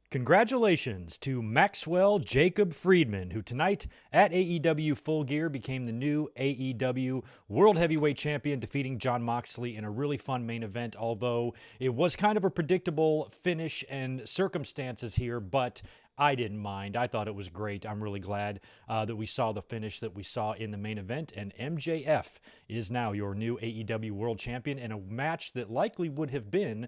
Congratulations to Maxwell Jacob Friedman, who tonight at AEW Full Gear became the new AEW World Heavyweight Champion, defeating Jon Moxley in a really fun main event, although it was kind of a predictable finish and circumstances here, but I didn't mind. I thought it was great. I'm really glad that we saw the finish that we saw in the main event, and MJF is now your new AEW World Champion in a match that likely would have been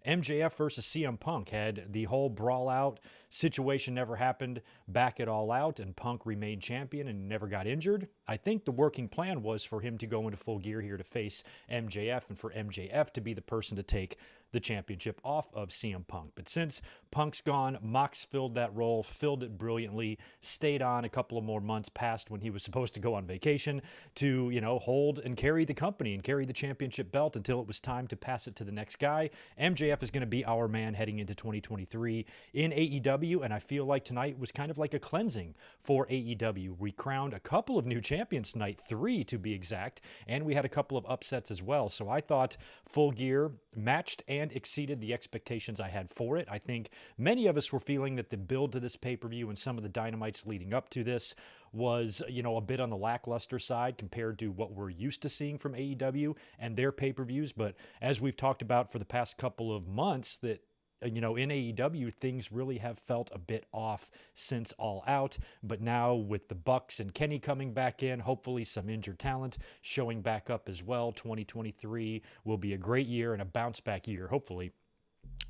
MJF versus CM Punk. Had the whole brawl out situation never happened back at All Out and Punk remained champion and never got injured, I think the working plan was for him to go into Full Gear here to face MJF and for MJF to be the person to take the championship off of CM Punk. But since Punk's gone, Mox filled that role, filled it brilliantly, stayed on a couple of more months past when he was supposed to go on vacation to, hold and carry the company and carry the championship belt until it was time to pass it to the next guy. MJF is going to be our man heading into 2023 in AEW, and I feel like tonight was kind of like a cleansing for AEW. We crowned a couple of new champions tonight, 3 to be exact, and we had a couple of upsets as well. So I thought Full Gear matched and exceeded the expectations I had for it. I think many of us were feeling that the build to this pay-per-view and some of the dynamites leading up to this was, a bit on the lackluster side compared to what we're used to seeing from AEW and their pay-per-views. But as we've talked about for the past couple of months, that in AEW, things really have felt a bit off since All Out. But now with the Bucks and Kenny coming back in, hopefully some injured talent showing back up as well, 2023 will be a great year and a bounce back year, hopefully,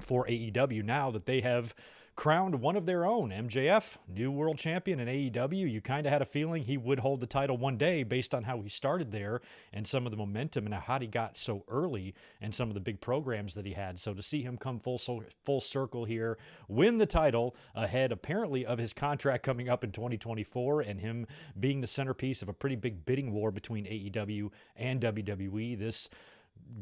for AEW now that they have crowned one of their own. MJF, new world champion in AEW. You kind of had a feeling he would hold the title one day based on how he started there and some of the momentum and how he got so early and some of the big programs that he had. So to see him come full circle here, win the title ahead apparently of his contract coming up in 2024 and him being the centerpiece of a pretty big bidding war between AEW and WWE, this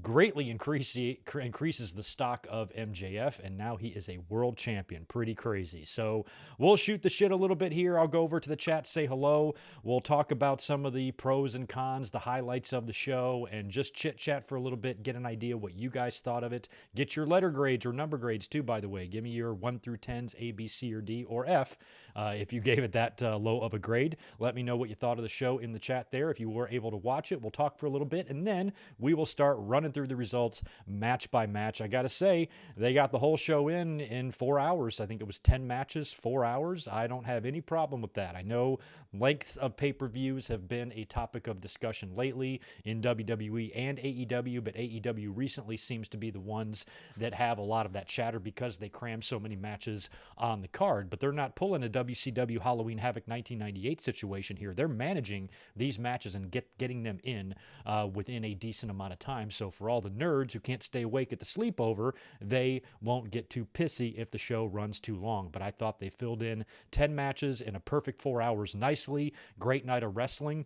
greatly increases the stock of MJF, and now he is a world champion. Pretty crazy. So we'll shoot the shit a little bit here. I'll go over to the chat, say hello. We'll talk about some of the pros and cons, the highlights of the show, and just chit-chat for a little bit, get an idea what you guys thought of it. Get your letter grades or number grades too, by the way. Give me your 1 through 10s, A, B, C, or D, or F. If you gave it that low of a grade, let me know what you thought of the show in the chat there. If you were able to watch it, we'll talk for a little bit, and then we will start running through the results match by match. I gotta say, they got the whole show in 4 hours. I think it was 10 matches, 4 hours. I don't have any problem with that. I know lengths of pay-per-views have been a topic of discussion lately in WWE and AEW, but AEW recently seems to be the ones that have a lot of that chatter because they cram so many matches on the card. But they're not pulling a WCW Halloween Havoc 1998 situation here. They're managing these matches and getting them in within a decent amount of time. So for all the nerds who can't stay awake at the sleepover, they won't get too pissy if the show runs too long. But I thought they filled in 10 matches in a perfect 4 hours nicely. Great night of wrestling.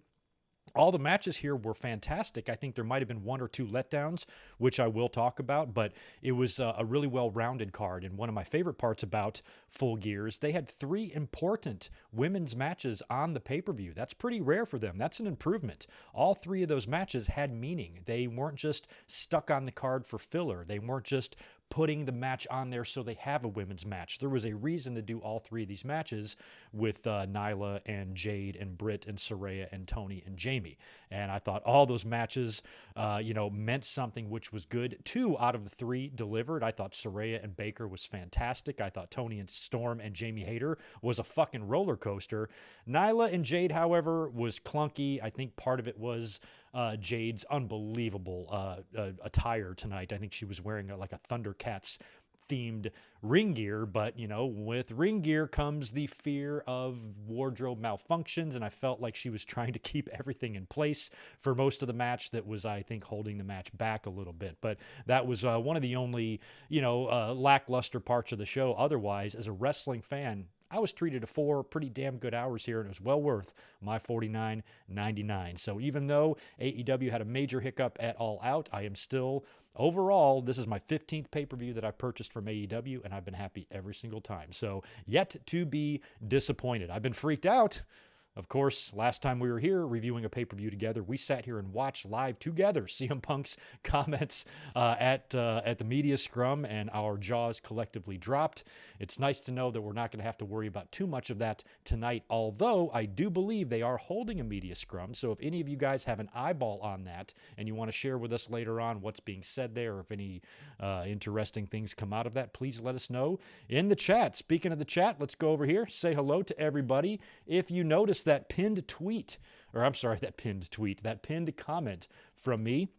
All the matches here were fantastic. I think there might have been 1 or 2 letdowns, which I will talk about, but it was a really well-rounded card. And one of my favorite parts about Full Gears, they had 3 important women's matches on the pay-per-view. That's pretty rare for them. That's an improvement. All 3 of those matches had meaning. They weren't just stuck on the card for filler. They weren't just putting the match on there so they have a women's match. There was a reason to do all 3 of these matches with Nyla and Jade and Britt and Saraya and Tony and Jamie. And I thought all those matches, meant something, which was good. 2 out of the 3 delivered. I thought Saraya and Baker was fantastic. I thought Tony and Storm and Jamie Hayter was a fucking roller coaster. Nyla and Jade, however, was clunky. I think part of it was Jade's unbelievable attire tonight. I think she was wearing like a Thundercats themed ring gear, but with ring gear comes the fear of wardrobe malfunctions, and I felt like she was trying to keep everything in place for most of the match. That was, I think, holding the match back a little bit, but that was one of the only lackluster parts of the show. Otherwise, as a wrestling fan, I was treated to 4 pretty damn good hours here, and it was well worth my $49.99. So even though AEW had a major hiccup at All Out, I am still, overall, this is my 15th pay-per-view that I've purchased from AEW, and I've been happy every single time. So yet to be disappointed. I've been freaked out Of course, last time we were here reviewing a pay-per-view together, we sat here and watched live together CM Punk's comments at the media scrum, and our jaws collectively dropped. It's nice to know that we're not going to have to worry about too much of that tonight, although I do believe they are holding a media scrum. So if any of you guys have an eyeball on that and you want to share with us later on what's being said there, or if any interesting things come out of that, please let us know in the chat. Speaking of the chat, let's go over here, say hello to everybody. If you notice that pinned comment from me,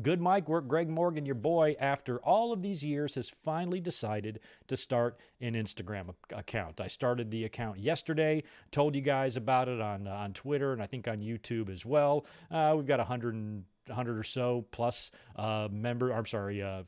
Good Mike Work, Greg Morgan, your boy, after all of these years, has finally decided to start an Instagram account. I started the account yesterday, told you guys about it on Twitter, and I think on YouTube as well. We've got 100 or so plus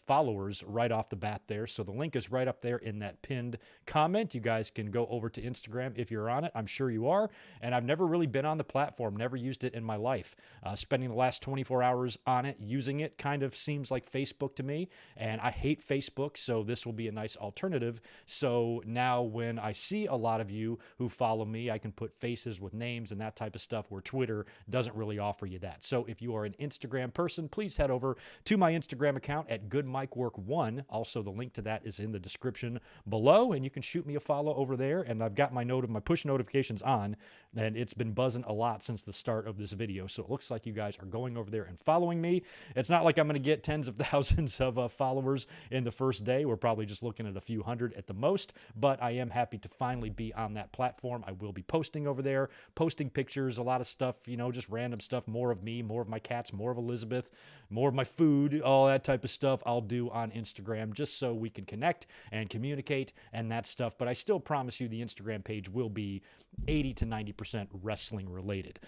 followers right off the bat there. So the link is right up there in that pinned comment. You guys can go over to Instagram if you're on it. I'm sure you are. And I've never really been on the platform, never used it in my life. Spending the last 24 hours on it, using it kind of seems like Facebook to me. And I hate Facebook, so this will be a nice alternative. So now when I see a lot of you who follow me, I can put faces with names and that type of stuff, where Twitter doesn't really offer you that. So if you are an Instagram person, please head over to my Instagram account at GoodMikeWork1. Also, the link to that is in the description below, and you can shoot me a follow over there. And I've got my push notifications on, and it's been buzzing a lot since the start of this video. So it looks like you guys are going over there and following me. It's not like I'm going to get tens of thousands of followers in the first day. We're probably just looking at a few hundred at the most, but I am happy to finally be on that platform. I will be posting over there, posting pictures, a lot of stuff, just random stuff, more of me, more of my cats, more of Elizabeth, more of my food, all that type of stuff I'll do on Instagram, just so we can connect and communicate and that stuff. But I still promise you the Instagram page will be 80 to 90% wrestling related,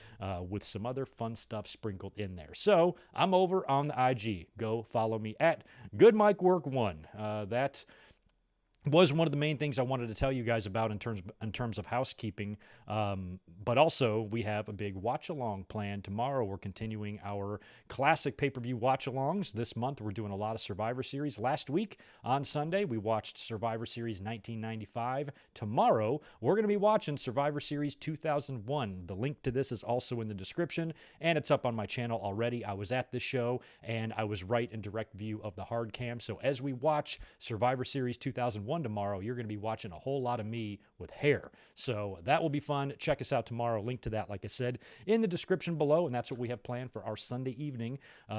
with some other fun stuff sprinkled in there. So I'm over on the IG. Go follow me at GoodMikeWork1. That was one of the main things I wanted to tell you guys about in terms of housekeeping. But also, we have a big watch-along plan tomorrow. We're continuing our classic pay-per-view watch-alongs. This month, we're doing a lot of Survivor Series. Last week, on Sunday, we watched Survivor Series 1995. Tomorrow, we're going to be watching Survivor Series 2001. The link to this is also in the description, and it's up on my channel already. I was at this show, and I was right in direct view of the hard cam. So as we watch Survivor Series 2001 tomorrow, you're going to be watching a whole lot of me with hair. So that will be fun. Check us out tomorrow. Link to that, like I said, in the description below. And that's what we have planned for our Sunday evening.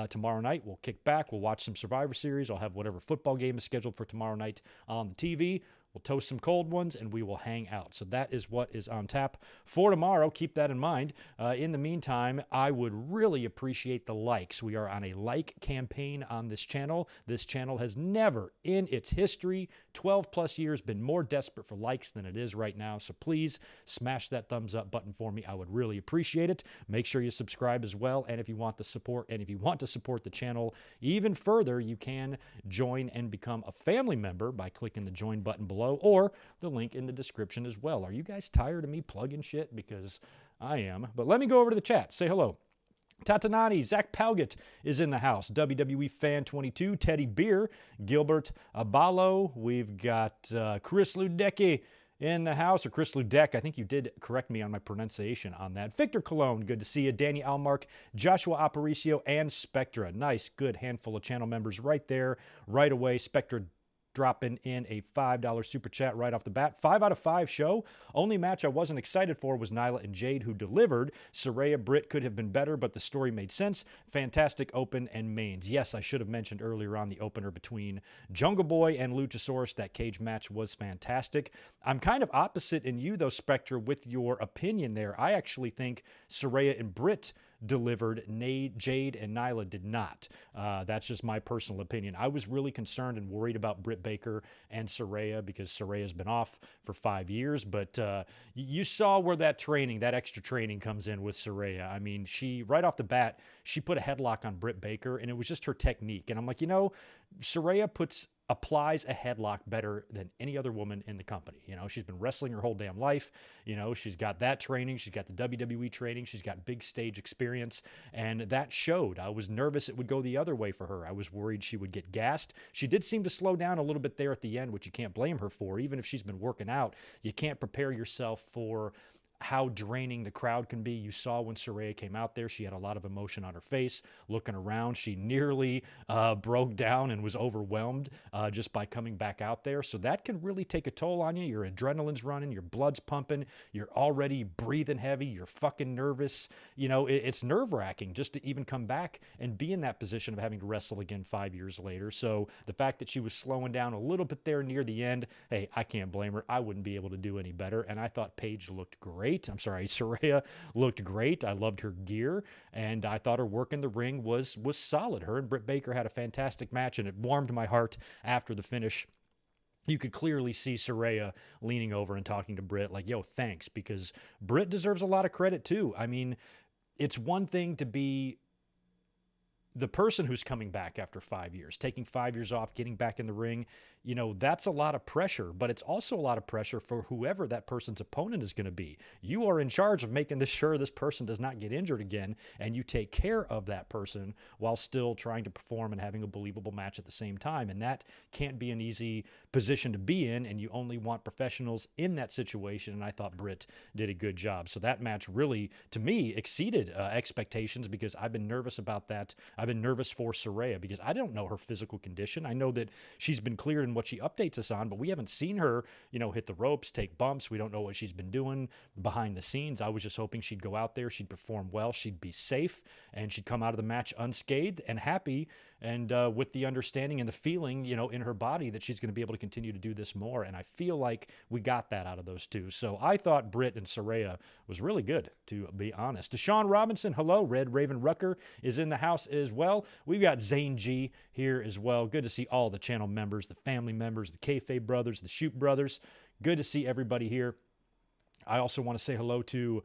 Tomorrow night, we'll kick back. We'll watch some Survivor Series. I'll have whatever football game is scheduled for tomorrow night on the TV. We'll toast some cold ones, and we will hang out. So that is what is on tap for tomorrow. Keep that in mind. In the meantime, I would really appreciate the likes. We are on a like campaign on this channel. This channel has never in its history, 12 plus years, been more desperate for likes than it is right now. So please smash that thumbs up button for me. I would really appreciate it. Make sure you subscribe as well. And if you want the support, the channel even further, you can join and become a family member by clicking the join button below, or the link in the description as well. Are you guys tired of me plugging shit? Because I am. But let me go over to the chat. Say hello. Tatanani, Zach Palgett is in the house. WWE Fan 22, Teddy Beer, Gilbert Abalo. We've got Chris Ludecki in the house, or Chris Ludek. I think you did correct me on my pronunciation on that. Victor Cologne, good to see you. Danny Almark, Joshua Aparicio, and Spectra. Nice, good handful of channel members right there, right away. Spectra dropping in a $5 super chat right off the bat. 5 out of 5 show. Only match I wasn't excited for was Nyla and Jade, who delivered. Saraya Britt could have been better, but the story made sense. Fantastic open and mains. Yes, I should have mentioned earlier on the opener between Jungle Boy and Luchasaurus. That cage match was fantastic. I'm kind of opposite in you, though, Spectre, with your opinion there. I actually think Saraya and Britt delivered. Jade and Nyla did not. That's just my personal opinion. I was really concerned and worried about Britt Baker and Saraya, because Saraya's been off for 5 years, but you saw where that extra training comes in with Saraya. I mean, right off the bat, she put a headlock on Britt Baker, and it was just her technique. And I'm like, Saraya applies a headlock better than any other woman in the company. She's been wrestling her whole damn life. She's got that training. She's got the WWE training. She's got big stage experience, and that showed. I was nervous it would go the other way for her. I was worried she would get gassed. She did seem to slow down a little bit there at the end, which you can't blame her for. Even if she's been working out, you can't prepare yourself for how draining the crowd can be. You saw when Saraya came out there, she had a lot of emotion on her face, looking around. She nearly broke down and was overwhelmed just by coming back out there. So that can really take a toll on you. Your adrenaline's running, your blood's pumping, you're already breathing heavy, you're fucking nervous. It's nerve-wracking just to even come back and be in that position of having to wrestle again 5 years later. So the fact that she was slowing down a little bit there near the end, hey, I can't blame her. I wouldn't be able to do any better. And I thought Paige looked great. Saraya looked great. I loved her gear, and I thought her work in the ring was solid. Her and Britt Baker had a fantastic match, and it warmed my heart after the finish. You could clearly see Saraya leaning over and talking to Britt like, yo, thanks, because Britt deserves a lot of credit too. I mean, it's one thing to be the person who's coming back after 5 years, taking 5 years off, getting back in the ring. That's a lot of pressure, but it's also a lot of pressure for whoever that person's opponent is going to be. You are in charge of making sure this person does not get injured again, and you take care of that person while still trying to perform and having a believable match at the same time. And that can't be an easy position to be in, and you only want professionals in that situation. And I thought Britt did a good job. So that match really, to me, exceeded expectations, because I've been nervous about that. I've been nervous for Saraya because I don't know her physical condition. I know that she's been cleared in what she updates us on, but we haven't seen her, hit the ropes, take bumps. We don't know what she's been doing behind the scenes. I was just hoping she'd go out there, she'd perform well, she'd be safe, and she'd come out of the match unscathed and happy, and with the understanding and the feeling, in her body that she's going to be able to continue to do this more. And I feel like we got that out of those two. So I thought Britt and Saraya was really good, to be honest. Deshaun Robinson, hello. Red Raven Rucker is in the house as well. We've got Zane G here as well. Good to see all the channel members, the family members, the Kayfabe brothers, the Shoot brothers. Good to see everybody here. I also want to say hello to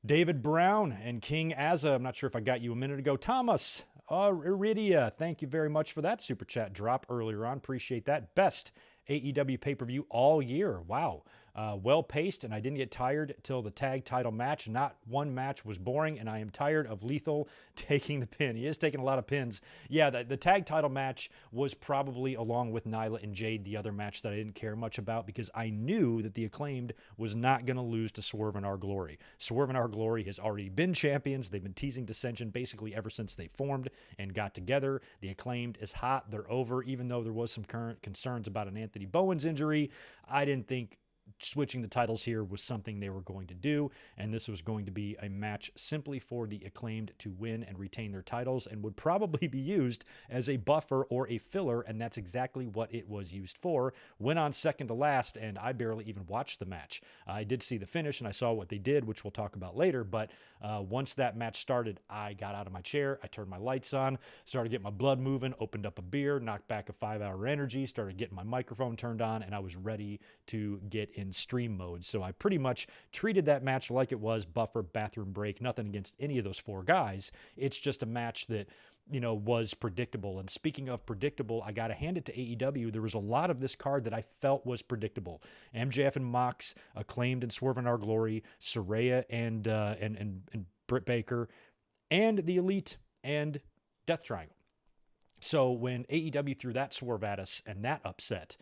David Brown and King Azza. I'm not sure if I got you a minute ago. Thomas Iridia, thank you very much for that super chat drop earlier on. Appreciate that. Best AEW pay-per-view all year. Wow. Well-paced, and I didn't get tired till the tag title match. Not one match was boring, and I am tired of Lethal taking the pin. He is taking a lot of pins. Yeah, the tag title match was probably, along with Nyla and Jade, the other match that I didn't care much about, because I knew that the Acclaimed was not going to lose to Swerve and Our Glory. Swerve and Our Glory has already been champions. They've been teasing dissension basically ever since they formed and got together. The Acclaimed is hot. They're over, even though there was some current concerns about an Anthony Bowens injury. I didn't think switching the titles here was something they were going to do, and this was going to be a match simply for the Acclaimed to win and retain their titles, and would probably be used as a buffer or a filler, and that's exactly what it was used for. Went on second to last, and I barely even watched the match. I did see the finish, and I saw what they did, which we'll talk about later, but once that match started, I got out of my chair, I turned my lights on, started getting my blood moving, opened up a beer, knocked back a 5-hour energy, started getting my microphone turned on, and I was ready to get in stream mode. So I pretty much treated that match like it was buffer, bathroom break, nothing against any of those four guys. It's just a match that, was predictable. And speaking of predictable, I got to hand it to AEW. There was a lot of this card that I felt was predictable. MJF and Mox, Acclaimed and Swerve in Our Glory, Saraya and Britt Baker, and the Elite and Death Triangle. So when AEW threw that swerve at us and that upset,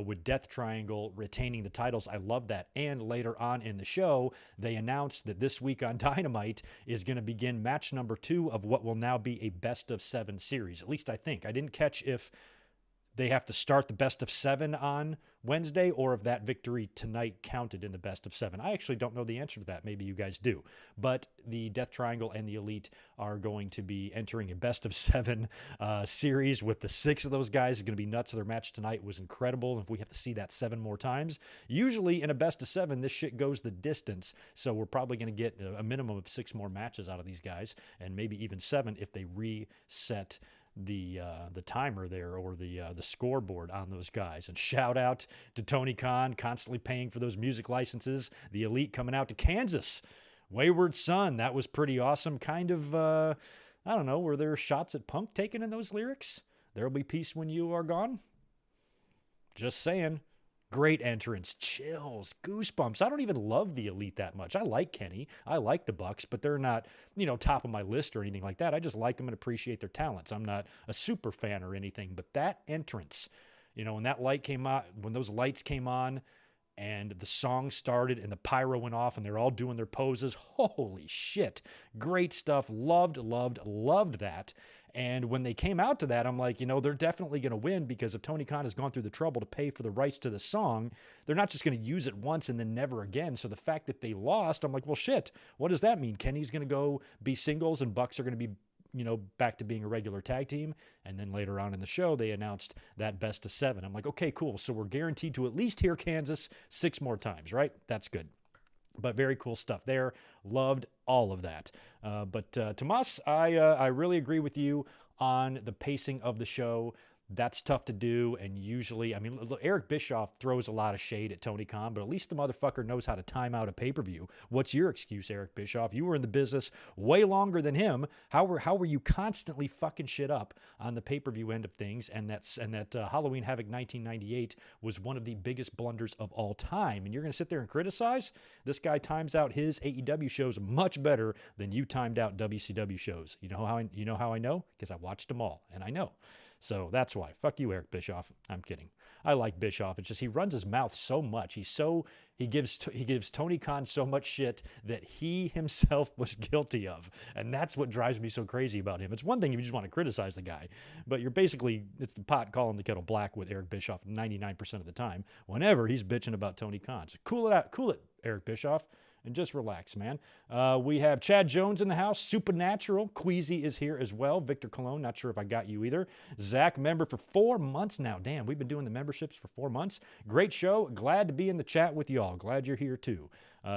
with Death Triangle retaining the titles, I love that. And later on in the show, they announced that this week on Dynamite is going to begin match number 2 of what will now be a best-of-7 series. At least I think. I didn't catch if they have to start the best of 7 on Wednesday, or if that victory tonight counted in the best of 7. I actually don't know the answer to that. Maybe you guys do. But the Death Triangle and the Elite are going to be entering a best of 7 series with the 6 of those guys. It's going to be nuts. Their match tonight was incredible. If we have to see that 7 more times, usually in a best of 7, this shit goes the distance. So we're probably going to get a minimum of 6 more matches out of these guys, and maybe even 7 if they reset the timer there, or the scoreboard on those guys. And shout out to Tony Khan, constantly paying for those music licenses. The Elite coming out to Kansas. Wayward Son, that was pretty awesome. Kind of, I don't know, were there shots at Punk taken in those lyrics? There'll be peace when you are gone. Just saying. Great entrance, chills, goosebumps. I don't even love the Elite that much. I like Kenny. I like the Bucks, but they're not, top of my list or anything like that. I just like them and appreciate their talents. I'm not a super fan or anything, but that entrance, when that light came out, when those lights came on, and the song started and the pyro went off and they're all doing their poses. Holy shit. Great stuff. Loved that. And when they came out to that, I'm like, they're definitely going to win, because if Tony Khan has gone through the trouble to pay for the rights to the song, they're not just going to use it once and then never again. So the fact that they lost, I'm like, well, shit, what does that mean? Kenny's going to go be singles and Bucks are going to be back to being a regular tag team. And then later on in the show, they announced that best of 7. I'm like, okay, cool. So we're guaranteed to at least hear Kansas 6 more times, right? That's good. But very cool stuff there. Loved all of that. But Tomas, I really agree with you on the pacing of the show. That's tough to do, and usually, look, Eric Bischoff throws a lot of shade at Tony Khan, but at least the motherfucker knows how to time out a pay-per-view. What's your excuse, Eric Bischoff? You were in the business way longer than him. How were you constantly fucking shit up on the pay-per-view end of things? And that Halloween Havoc 1998 was one of the biggest blunders of all time. And you're going to sit there and criticize? This guy times out his AEW shows much better than you timed out WCW shows. You know how I know? Because I watched them all, and I know. So that's why. Fuck you, Eric Bischoff. I'm kidding. I like Bischoff. It's just he runs his mouth so much. He gives Tony Khan so much shit that he himself was guilty of. And that's what drives me so crazy about him. It's one thing if you just want to criticize the guy, but it's the pot calling the kettle black with Eric Bischoff 99% of the time whenever he's bitching about Tony Khan. So cool it out. Cool it, Eric Bischoff. And just relax, man. We have Chad Jones in the house. Supernatural. Queasy is here as well. Victor Colon, not sure if I got you either. Zach, member for 4 months now. Damn, we've been doing the memberships for 4 months. Great show. Glad to be in the chat with y'all. Glad you're here too.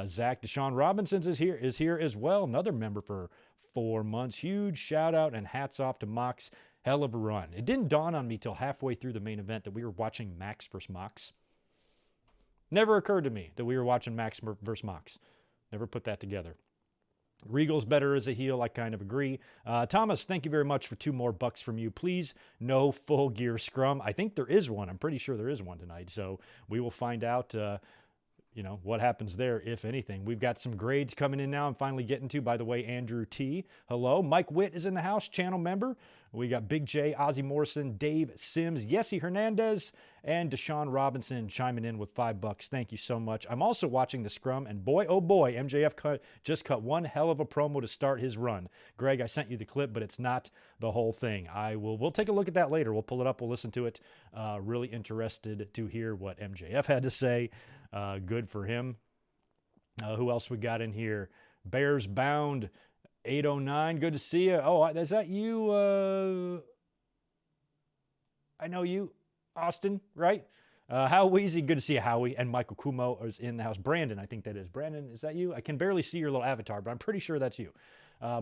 Zach Deshaun Robinson is here as well. Another member for 4 months. Huge shout out and hats off to Mox. Hell of a run. It didn't dawn on me till halfway through the main event that we were watching Max versus Mox. Never occurred to me that we were watching Max versus Mox. Never put that together. Regal's better as a heel. I kind of agree. Thomas, thank you very much for 2 more bucks from you. Please, no Full Gear Scrum. I think there is one. I'm pretty sure there is one tonight. So we will find out, what happens there, if anything. We've got some grades coming in now. I'm finally getting to, by the way, Andrew T. Hello. Mike Witt is in the house, channel member. We got Big J, Ozzy Morrison, Dave Sims, Yessie Hernandez, and Deshaun Robinson chiming in with $5. Thank you so much. I'm also watching the scrum, and boy, oh boy, MJF just cut one hell of a promo to start his run. Greg, I sent you the clip, but it's not the whole thing. We'll take a look at that later. We'll pull it up. We'll listen to it. Really interested to hear what MJF had to say. Good for him. Who else we got in here? Bears Bound 809. Good to see you. Oh, is that you? I know you, Austin, right? How Weezy, good to see you, Howie. And Michael Kumo is in the house. Brandon, I think that is. Brandon, is that you? I can barely see your little avatar, but I'm pretty sure that's you.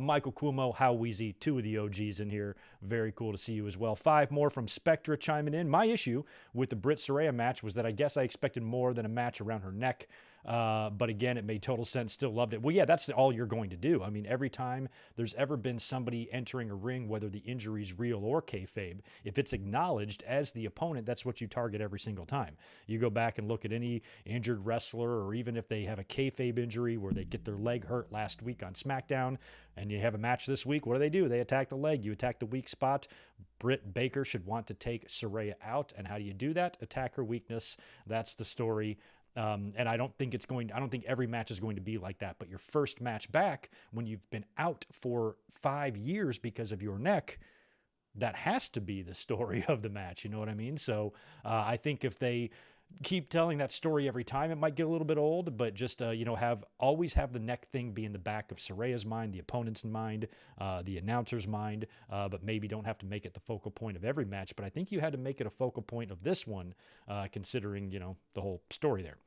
Michael Kumo, How Weezy, 2 of the OGs in here. Very cool to see you as well. 5 more from Spectra chiming in. My issue with the Britt Saraya match was that I guess I expected more than a match around her neck. But again, it made total sense. Still loved it. Well, yeah, that's all you're going to do. I mean, every time there's ever been somebody entering a ring, whether the injury's real or kayfabe, if it's acknowledged as the opponent, that's what you target every single time. You go back and look at any injured wrestler, or even if they have a kayfabe injury where they get their leg hurt last week on SmackDown, and you have a match this week, what do? They attack the leg. You attack the weak spot. Britt Baker should want to take Saraya out. And how do you do that? Attack her weakness. That's the story. And I don't think every match is going to be like that, but your first match back when you've been out for 5 years because of your neck, that has to be the story of the match. You know what I mean? So I think if they keep telling that story every time, it might get a little bit old, but just, always have the neck thing be in the back of Saraya's mind, the opponent's mind, the announcer's mind, but maybe don't have to make it the focal point of every match. But I think you had to make it a focal point of this one, considering, the whole story there.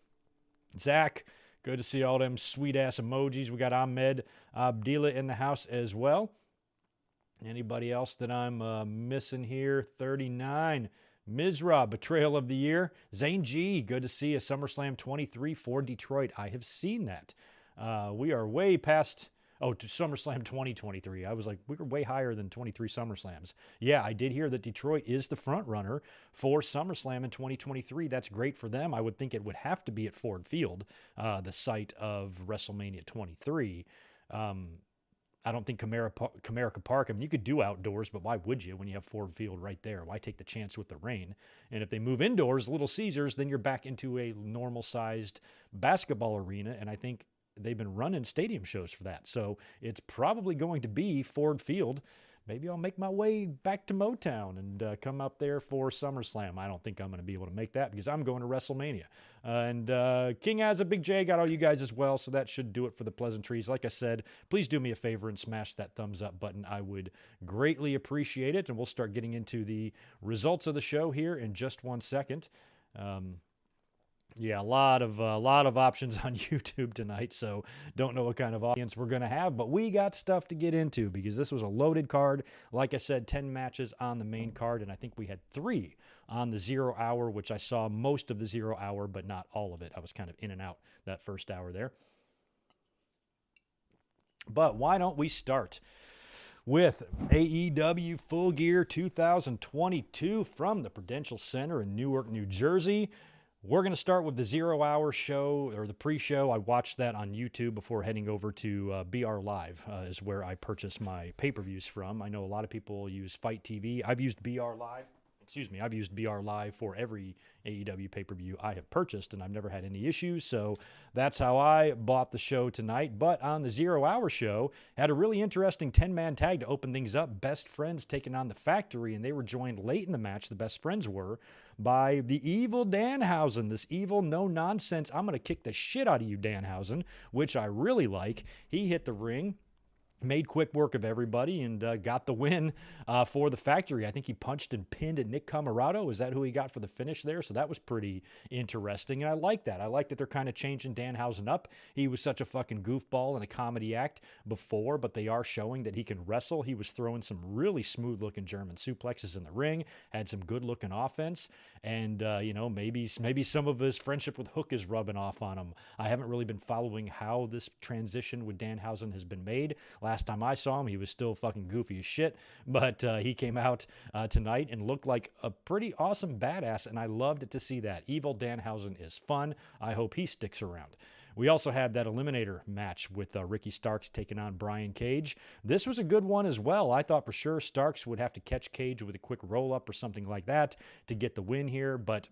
Zach, good to see all them sweet-ass emojis. We got Ahmed Abdillah in the house as well. Anybody else that I'm missing here? 39. Mizra, Betrayal of the Year. Zane G, good to see you. SummerSlam 23 for Detroit. I have seen that. We are way past... Oh, to SummerSlam 2023. I was like, we were way higher than 23 SummerSlams. Yeah, I did hear that Detroit is the front runner for SummerSlam in 2023. That's great for them. I would think it would have to be at Ford Field, the site of WrestleMania 23. I don't think Comerica Park, I mean, you could do outdoors, but why would you when you have Ford Field right there? Why take the chance with the rain? And if they move indoors, Little Caesars, then you're back into a normal-sized basketball arena, and I think they've been running stadium shows for that. So it's probably going to be Ford Field. Maybe I'll make my way back to Motown and come up there for SummerSlam. I don't think I'm going to be able to make that because I'm going to WrestleMania. And King has a Big J, got all you guys as well, so that should do it for the pleasantries. Like I said, please do me a favor and smash that thumbs up button. I would greatly appreciate it, and we'll start getting into the results of the show here in just one second. Yeah, a lot of options on YouTube tonight, so don't know what kind of audience we're going to have, but we got stuff to get into because this was a loaded card. Like I said, 10 matches on the main card, and I think we had 3 on the 0 hour, which I saw most of the 0 hour, but not all of it. I was kind of in and out that first hour there. But why don't we start with AEW Full Gear 2022 from the Prudential Center in Newark, New Jersey. We're going to start with the 0 hour show, or the pre-show. I watched that on YouTube before heading over to BR Live, is where I purchase my pay-per-views from. I know a lot of people use Fight TV. I've used BR Live for every AEW pay-per-view I have purchased, and I've never had any issues, so that's how I bought the show tonight. But on the 0 hour show, had a really interesting 10-man tag to open things up. Best Friends taking on the Factory, and they were joined late in the match, the Best Friends were, by the evil Danhausen, this evil, no-nonsense, I'm going to kick the shit out of you, Danhausen, which I really like. He hit the ring, made quick work of everybody, and got the win for the Factory. I think he punched and pinned Nick Camarado. Is that who he got for the finish there? So that was pretty interesting, and I like that. I like that they're kind of changing Danhausen up. He was such a fucking goofball and a comedy act before, but they are showing that he can wrestle. He was throwing some really smooth-looking German suplexes in the ring, had some good-looking offense, and, maybe some of his friendship with Hook is rubbing off on him. I haven't really been following how this transition with Danhausen has been made. Last time I saw him, he was still fucking goofy as shit, but he came out tonight and looked like a pretty awesome badass, and I loved to see that. Evil Danhausen is fun. I hope he sticks around. We also had that Eliminator match with Ricky Starks taking on Brian Cage. This was a good one as well. I thought for sure Starks would have to catch Cage with a quick roll-up or something like that to get the win here, but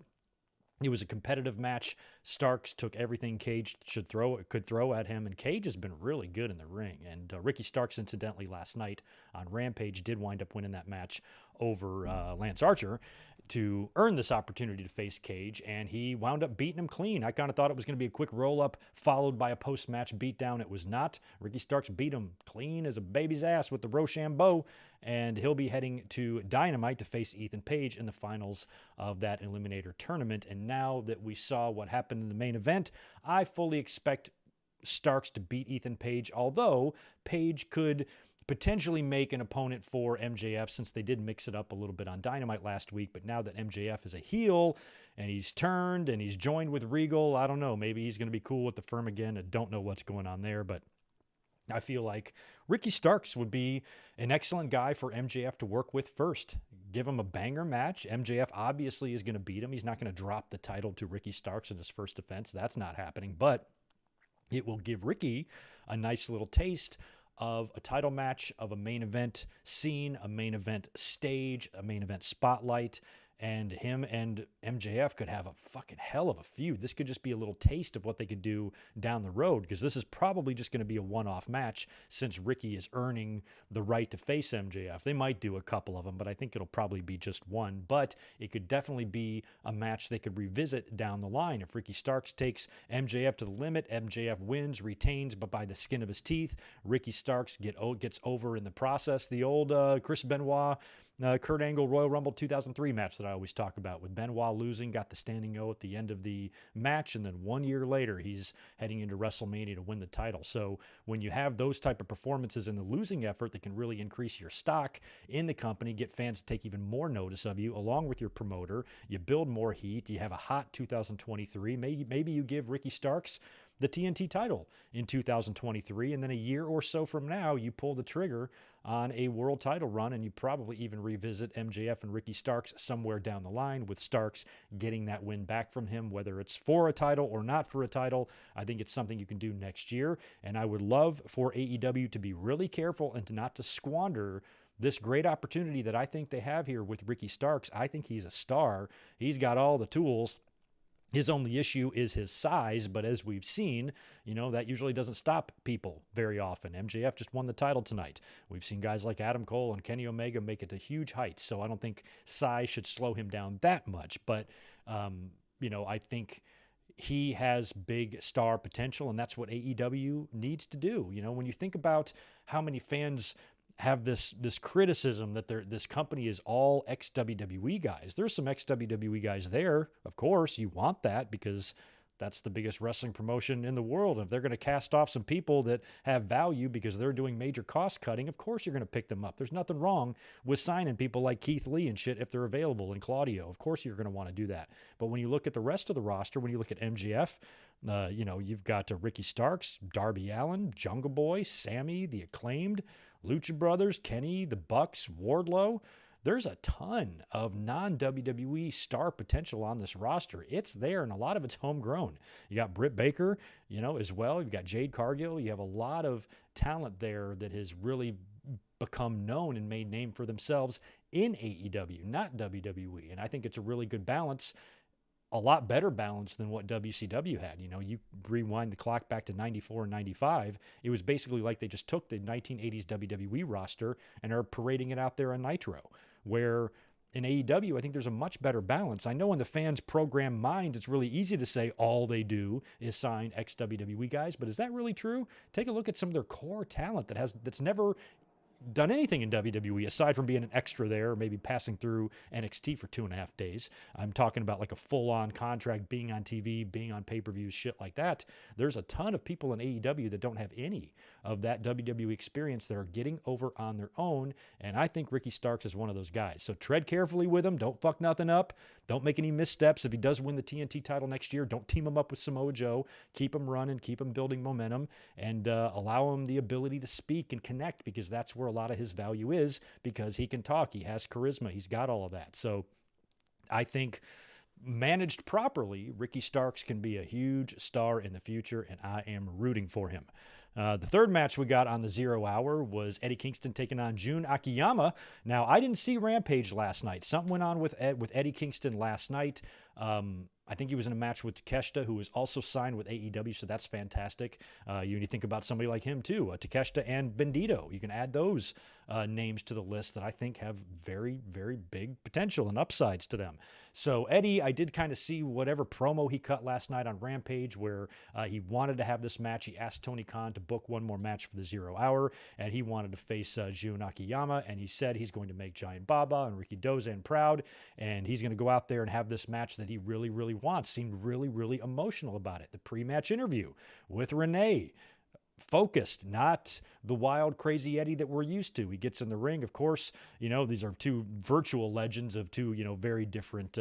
it was a competitive match. Starks took everything Cage could throw at him, and Cage has been really good in the ring. And Ricky Starks, incidentally, last night on Rampage did wind up winning that match over Lance Archer to earn this opportunity to face Cage, and he wound up beating him clean. I kind of thought it was going to be a quick roll-up followed by a post-match beatdown. It was not. Ricky Starks beat him clean as a baby's ass with the Rochambeau, and he'll be heading to Dynamite to face Ethan Page in the finals of that Eliminator tournament. And now that we saw what happened in the main event, I fully expect Starks to beat Ethan Page, although Page could potentially make an opponent for MJF since they did mix it up a little bit on Dynamite last week. But now that MJF is a heel and he's turned and he's joined with Regal, I don't know. Maybe he's going to be cool with the firm again. I don't know what's going on there, but I feel like Ricky Starks would be an excellent guy for MJF to work with first. Give him a banger match. MJF obviously is going to beat him. He's not going to drop the title to Ricky Starks in his first defense. That's not happening, but it will give Ricky a nice little taste of a title match, of a main event scene, a main event stage, a main event spotlight, and him and MJF could have a fucking hell of a feud. This could just be a little taste of what they could do down the road, because this is probably just going to be a one-off match since Ricky is earning the right to face MJF. They might do a couple of them, but I think it'll probably be just one. But it could definitely be a match they could revisit down the line. If Ricky Starks takes MJF to the limit, MJF wins, retains, but by the skin of his teeth, Ricky Starks gets over in the process. The old Chris Benoit, Kurt Angle Royal Rumble 2003 match that I always talk about, with Benoit losing, got the standing O at the end of the match, and then 1 year later he's heading into WrestleMania to win the title. So when you have those type of performances in the losing effort, that can really increase your stock in the company, get fans to take even more notice of you, along with your promoter. You build more heat. You have a hot 2023. Maybe you give Ricky Starks the TNT title in 2023. And then a year or so from now, you pull the trigger on a world title run, and you probably even revisit MJF and Ricky Starks somewhere down the line, with Starks getting that win back from him, whether it's for a title or not for a title. I think it's something you can do next year, and I would love for AEW to be really careful and not to squander this great opportunity that I think they have here with Ricky Starks. I think he's a star. He's got all the tools. His only issue is his size, but as we've seen, that usually doesn't stop people very often. MJF just won the title tonight. We've seen guys like Adam Cole and Kenny Omega make it to huge heights, so I don't think size should slow him down that much. But, I think he has big star potential, and that's what AEW needs to do. When you think about how many fans have this criticism that this company is all ex-WWE guys. There's some ex-WWE guys there. Of course, you want that because that's the biggest wrestling promotion in the world. If they're going to cast off some people that have value because they're doing major cost cutting, of course you're going to pick them up. There's nothing wrong with signing people like Keith Lee and shit if they're available, and Claudio. Of course you're going to want to do that. But when you look at the rest of the roster, when you look at MJF, you've got Ricky Starks, Darby Allin, Jungle Boy, Sammy, The Acclaimed, Lucha Brothers, Kenny, the Bucks, Wardlow. There's a ton of non-WWE star potential on this roster. It's there, and a lot of it's homegrown. You got Britt Baker, as well. You've got Jade Cargill. You have a lot of talent there that has really become known and made name for themselves in AEW, not WWE. And I think it's a really good balance, a lot better balance than what WCW had. You rewind the clock back to 94 and 95, it was basically like they just took the 1980s WWE roster and are parading it out there on Nitro, where in AEW, I think there's a much better balance. I know in the fans' program minds, it's really easy to say all they do is sign ex-WWE guys, but is that really true? Take a look at some of their core talent that's never done anything in WWE aside from being an extra there, or maybe passing through NXT for 2.5 days. I'm talking about like a full-on contract, being on TV, being on pay-per-views, shit like that. There's a ton of people in AEW that don't have any of that WWE experience that are getting over on their own, and I think Ricky Starks is one of those guys. So tread carefully with him. Don't fuck nothing up. Don't make any missteps. If he does win the TNT title next year, don't team him up with Samoa Joe. Keep him running, keep him building momentum, and allow him the ability to speak and connect, because that's where a lot of his value is, because he can talk, he has charisma, he's got all of that. So I think managed properly, Ricky Starks can be a huge star in the future, and I am rooting for him. The third match we got on the 0 hour was Eddie Kingston taking on Jun Akiyama. Now, I didn't see Rampage last night. Something went on with Eddie Kingston last night. I think he was in a match with Takeshita, who was also signed with AEW, so that's fantastic. You think about somebody like him, too, Takeshita and Bandito. You can add those names to the list that I think have very, very big potential and upsides to them. So Eddie, I did kind of see whatever promo he cut last night on Rampage, where he wanted to have this match. He asked Tony Khan to book one more match for the 0 hour, and he wanted to face Jun Akiyama, and he said he's going to make Giant Baba and Ricky Dozan proud, and he's going to go out there and have this match that he really, really wants. Seemed really, really emotional about it. The pre-match interview with Renee, focused, not the wild, crazy Eddie that we're used to. He gets in the ring. Of course, these are two virtual legends of two, very different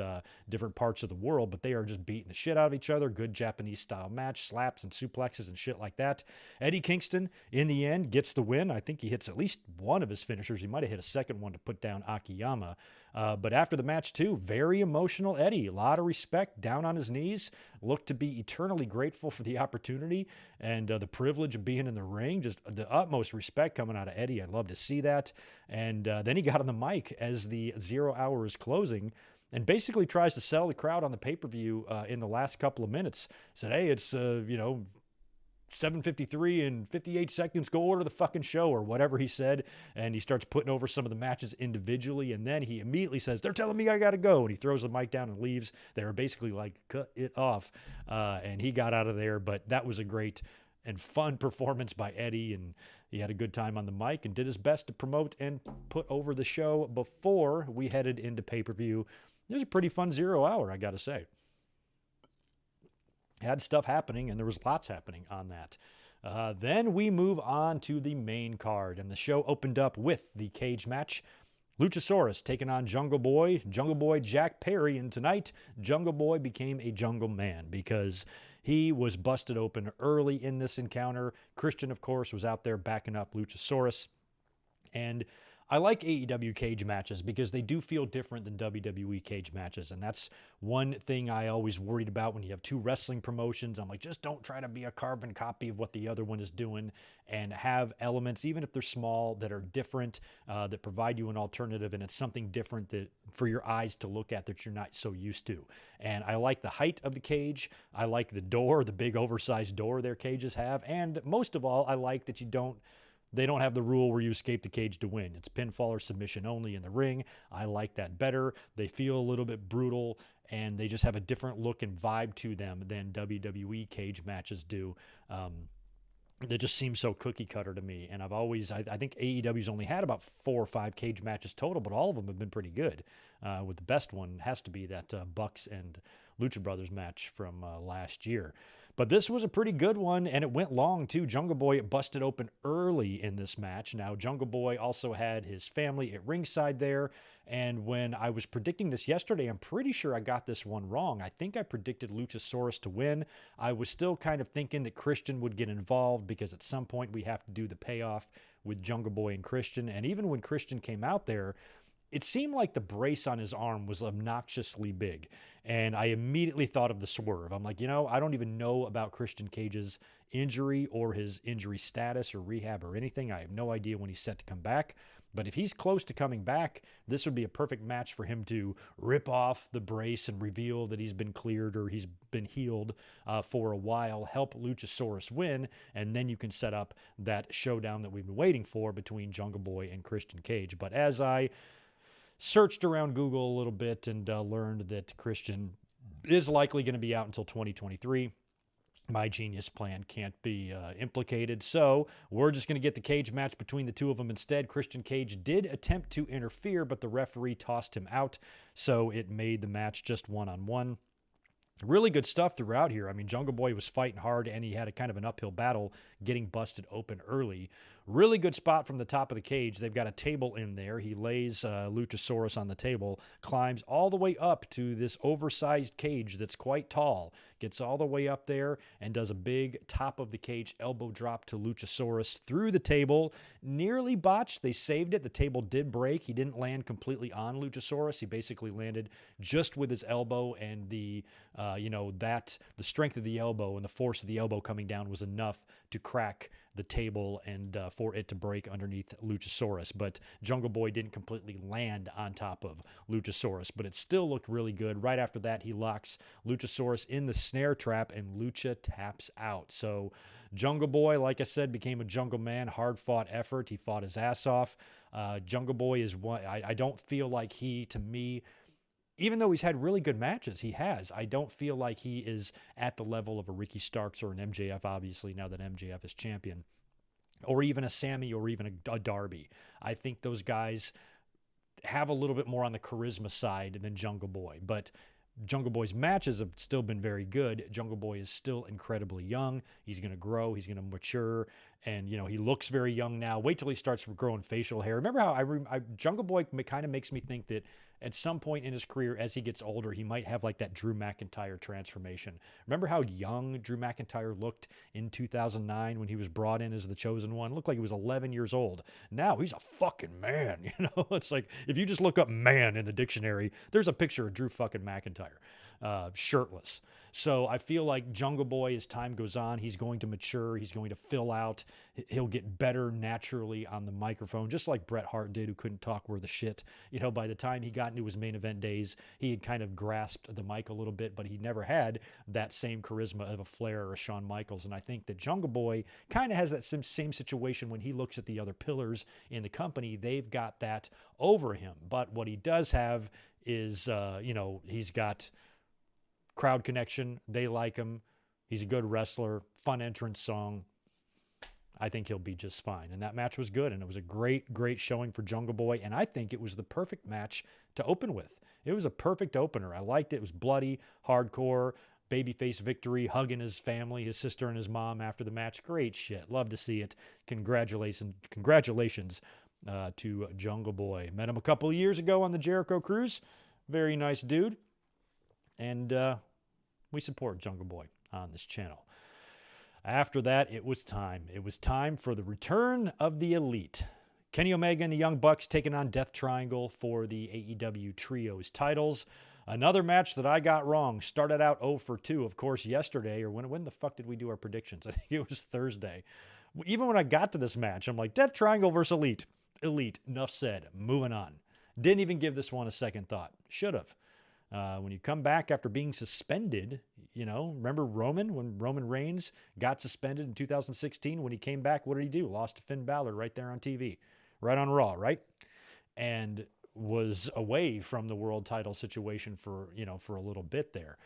parts of the world, but they are just beating the shit out of each other. Good Japanese style match, slaps and suplexes and shit like that. Eddie Kingston, in the end, gets the win. I think he hits at least one of his finishers. He might have hit a second one to put down Akiyama. But after the match, too, very emotional Eddie. A lot of respect, down on his knees, looked to be eternally grateful for the opportunity and the privilege of being in the ring. Just the utmost respect coming out of Eddie. I'd love to see that. And then he got on the mic as the 0 hour is closing and basically tries to sell the crowd on the pay-per-view in the last couple of minutes. Said, hey, it's, 7:53 and 58 seconds, go order the fucking show, or whatever he said. And he starts putting over some of the matches individually, and then he immediately says, they're telling me I gotta go, and he throws the mic down and leaves. They were basically like, cut it off, and he got out of there. But that was a great and fun performance by Eddie, and he had a good time on the mic and did his best to promote and put over the show before we headed into pay-per-view. It was a pretty fun 0 hour, I gotta say. Had stuff happening, and there was lots happening on that. Then we move on to the main card, and the show opened up with the cage match. Luchasaurus taking on Jungle Boy Jack Perry, and tonight Jungle Boy became a Jungle Man because He was busted open early in this encounter. Christian, of course, was out there backing up Luchasaurus. And I like AEW cage matches because they do feel different than WWE cage matches. And that's one thing I always worried about when you have two wrestling promotions. I'm like, just don't try to be a carbon copy of what the other one is doing, and have elements, even if they're small, that are different, that provide you an alternative. And it's something different that for your eyes to look at that you're not so used to. And I like the height of the cage. I like the door, the big oversized door their cages have. And most of all, I like that they don't have the rule where you escape the cage to win. It's pinfall or submission only in the ring. I like that better. They feel a little bit brutal, and they just have a different look and vibe to them than WWE cage matches do. They just seem so cookie cutter to me. And I think AEW's only had about 4 or 5 cage matches total, but all of them have been pretty good. With the best one has to be that Bucks and Lucha Brothers match from last year. But this was a pretty good one, and it went long, too. Jungle Boy busted open early in this match. Now, Jungle Boy also had his family at ringside there, and when I was predicting this yesterday, I'm pretty sure I got this one wrong. I think I predicted Luchasaurus to win. I was still kind of thinking that Christian would get involved because at some point we have to do the payoff with Jungle Boy and Christian, and even when Christian came out there, it seemed like the brace on his arm was obnoxiously big. And I immediately thought of the swerve. I'm like, I don't even know about Christian Cage's injury or his injury status or rehab or anything. I have no idea when he's set to come back. But if he's close to coming back, this would be a perfect match for him to rip off the brace and reveal that he's been cleared or he's been healed for a while, help Luchasaurus win, and then you can set up that showdown that we've been waiting for between Jungle Boy and Christian Cage. But as I searched around Google a little bit and learned that Christian is likely going to be out until 2023. My genius plan can't be implicated, so we're just going to get the cage match between the two of them instead. Christian Cage did attempt to interfere, but the referee tossed him out, so it made the match just one-on-one. Really good stuff throughout here. I mean, Jungle Boy was fighting hard, and he had a kind of an uphill battle getting busted open early. Really good spot from the top of the cage. They've got a table in there. He lays Luchasaurus on the table, climbs all the way up to this oversized cage that's quite tall, gets all the way up there, and does a big top of the cage elbow drop to Luchasaurus through the table. Nearly botched. They saved it. The table did break. He didn't land completely on Luchasaurus. He basically landed just with his elbow, and the strength of the elbow and the force of the elbow coming down was enough to crack the table and for it to break underneath Luchasaurus. But Jungle Boy didn't completely land on top of Luchasaurus, but it still looked really good. Right after that, he locks Luchasaurus in the snare trap, and Lucha taps out. So Jungle Boy, like I said, became a Jungle Man. Hard-fought effort. He fought his ass off. Jungle Boy is one. I don't feel like he, to me, even though he's had really good matches, I don't feel like he is at the level of a Ricky Starks or an MJF, obviously, now that MJF is champion, or even a Sammy or even a Darby. I think those guys have a little bit more on the charisma side than Jungle Boy, but Jungle Boy's matches have still been very good. Jungle Boy is still incredibly young. He's going to grow. He's going to mature. And, he looks very young now. Wait till he starts growing facial hair. Remember how Jungle Boy kind of makes me think that at some point in his career, as he gets older, he might have like that Drew McIntyre transformation. Remember how young Drew McIntyre looked in 2009 when he was brought in as the chosen one? Looked like he was 11 years old. Now he's a fucking man. It's like if you just look up man in the dictionary, there's a picture of Drew fucking McIntyre, shirtless. So I feel like Jungle Boy, as time goes on, he's going to mature. He's going to fill out. He'll get better naturally on the microphone, just like Bret Hart did, who couldn't talk worth a shit. By the time he got into his main event days, he had kind of grasped the mic a little bit, but he never had that same charisma of a Flair or a Shawn Michaels. And I think that Jungle Boy kind of has that same situation when he looks at the other pillars in the company. They've got that over him. But what he does have is, he's got crowd connection. They like him. He's a good wrestler. Fun entrance song. I think he'll be just fine. And that match was good, and it was a great, great showing for Jungle Boy, and I think it was the perfect match to open with. It was a perfect opener. I liked it. It was bloody, hardcore, babyface victory, hugging his family, his sister and his mom after the match. Great shit. Love to see it. Congratulations to Jungle Boy. Met him a couple of years ago on the Jericho Cruise. Very nice dude. And we support Jungle Boy on this channel. After that, it was time. It was time for the return of the Elite. Kenny Omega and the Young Bucks taking on Death Triangle for the AEW Trios titles. Another match that I got wrong. Started out 0 for 2, of course, yesterday. Or when the fuck did we do our predictions? I think it was Thursday. Even when I got to this match, I'm like, Death Triangle versus Elite. Elite. Enough said. Moving on. Didn't even give this one a second thought. Should have. When you come back after being suspended, remember when Roman Reigns got suspended in 2016? When he came back, what did he do? Lost to Finn Balor right there on TV. Right on Raw, right? And was away from the world title situation for a little bit there.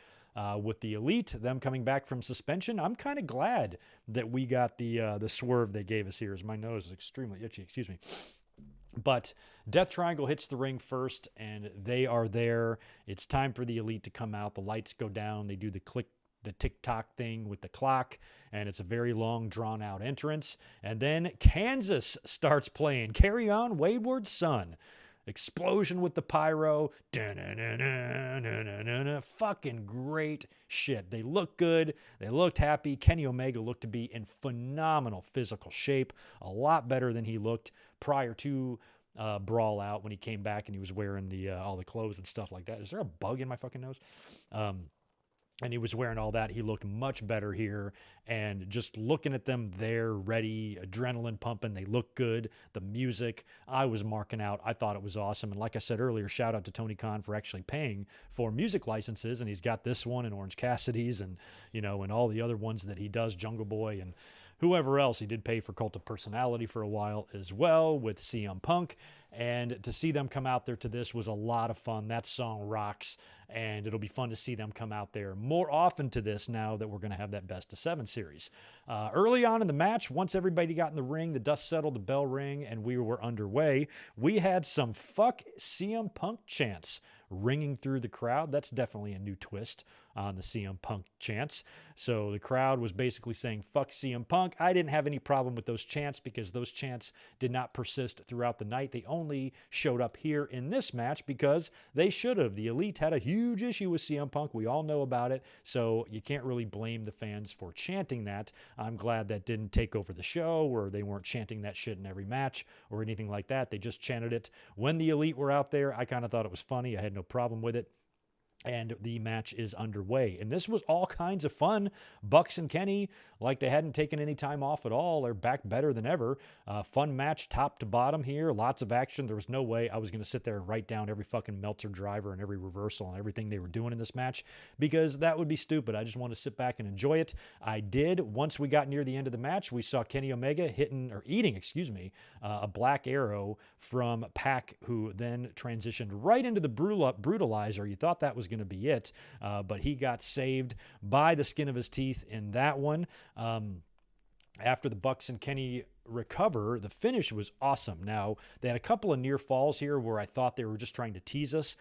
With the Elite, them coming back from suspension, I'm kind of glad that we got the swerve they gave us here, as my nose is extremely itchy, excuse me. But Death Triangle hits the ring first, and they are there. It's time for the Elite to come out. The lights go down. They do the tick-tock thing with the clock, and it's a very long, drawn-out entrance. And then Kansas starts playing Carry On Wayward Son. Explosion with the pyro. Fucking great shit. They look good. They looked happy. Kenny Omega looked to be in phenomenal physical shape. A lot better than he looked prior to Brawl Out when he came back and he was wearing all the clothes and stuff like that. Is there a bug in my fucking nose? And he was wearing all that. He looked much better here. And just looking at them there, ready, adrenaline pumping. They look good. The music, I was marking out. I thought it was awesome. And like I said earlier, shout out to Tony Khan for actually paying for music licenses. And he's got this one and Orange Cassidy's and, and all the other ones that he does, Jungle Boy and whoever else. He did pay for Cult of Personality for a while as well with CM Punk. And to see them come out there to this was a lot of fun. That song rocks, and it'll be fun to see them come out there more often to this now that we're going to have that Best of 7 series. Early on in the match, once everybody got in the ring, the dust settled, the bell rang, and we were underway. We had some fuck CM Punk chants ringing through the crowd. That's definitely a new twist on the CM Punk chants. So the crowd was basically saying, fuck CM Punk. I didn't have any problem with those chants because those chants did not persist throughout the night. They only showed up here in this match because they should have. The Elite had a huge issue with CM Punk. We all know about it. So you can't really blame the fans for chanting that. I'm glad that didn't take over the show, or they weren't chanting that shit in every match or anything like that. They just chanted it when the Elite were out there. I kind of thought it was funny. I had no problem with it. And the match is underway. And this was all kinds of fun. Bucks and Kenny, like they hadn't taken any time off at all. They're back better than ever. Fun match top to bottom here. Lots of action. There was no way I was going to sit there and write down every fucking Meltzer driver and every reversal and everything they were doing in this match because that would be stupid. I just want to sit back and enjoy it. I did. Once we got near the end of the match, we saw Kenny Omega eating, a black arrow from Pac, who then transitioned right into the brutalizer. You thought that was going to be it, but he got saved by the skin of his teeth in that one. After the Bucks and Kenny recover, the finish was awesome. Now, they had a couple of near falls here where I thought they were just trying to tease us.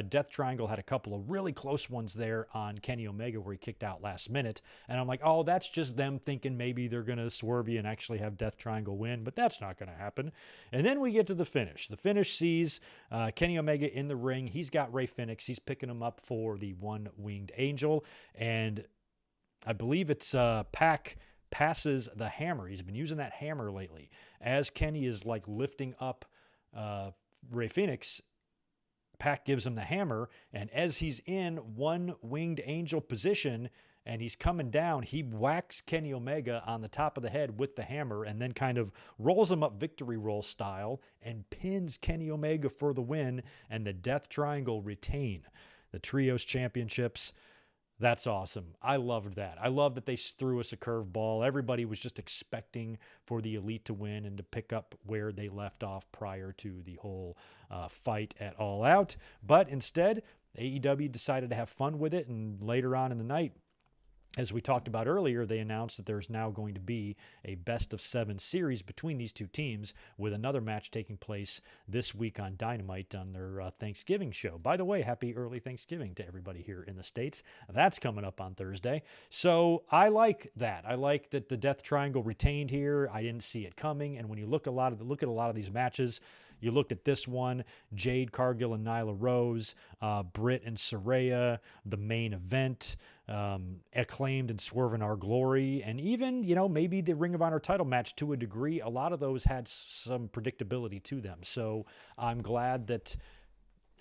Death Triangle had a couple of really close ones there on Kenny Omega where he kicked out last minute. And I'm like, oh, that's just them thinking maybe they're going to swerve you and actually have Death Triangle win, but that's not going to happen. And then we get to the finish. The finish sees Kenny Omega in the ring. He's got Rey Fenix. He's picking him up for the one-winged angel. And I believe it's Pac passes the hammer. He's been using that hammer lately. As Kenny is like lifting up Rey Fenix, Pac gives him the hammer, and as he's in one-winged angel position and he's coming down, he whacks Kenny Omega on the top of the head with the hammer and then kind of rolls him up victory roll style and pins Kenny Omega for the win, and the Death Triangle retain the Trios Championships. That's awesome. I loved that. I love that they threw us a curveball. Everybody was just expecting for the Elite to win and to pick up where they left off prior to the whole fight at All Out. But instead, AEW decided to have fun with it, and later on in the night, as we talked about earlier, they announced that there's now going to be a best of 7 series between these two teams, with another match taking place this week on Dynamite on their Thanksgiving show. By the way, happy early Thanksgiving to everybody here in the States. That's coming up on Thursday. So I like that. I like that the Death Triangle retained here. I didn't see it coming. And when you look at a lot of these matches, you look at this one, Jade Cargill and Nyla Rose, Britt and Saraya, the main event, Acclaimed and Swerve in Our Glory, and even, maybe the Ring of Honor title match to a degree. A lot of those had some predictability to them. So I'm glad that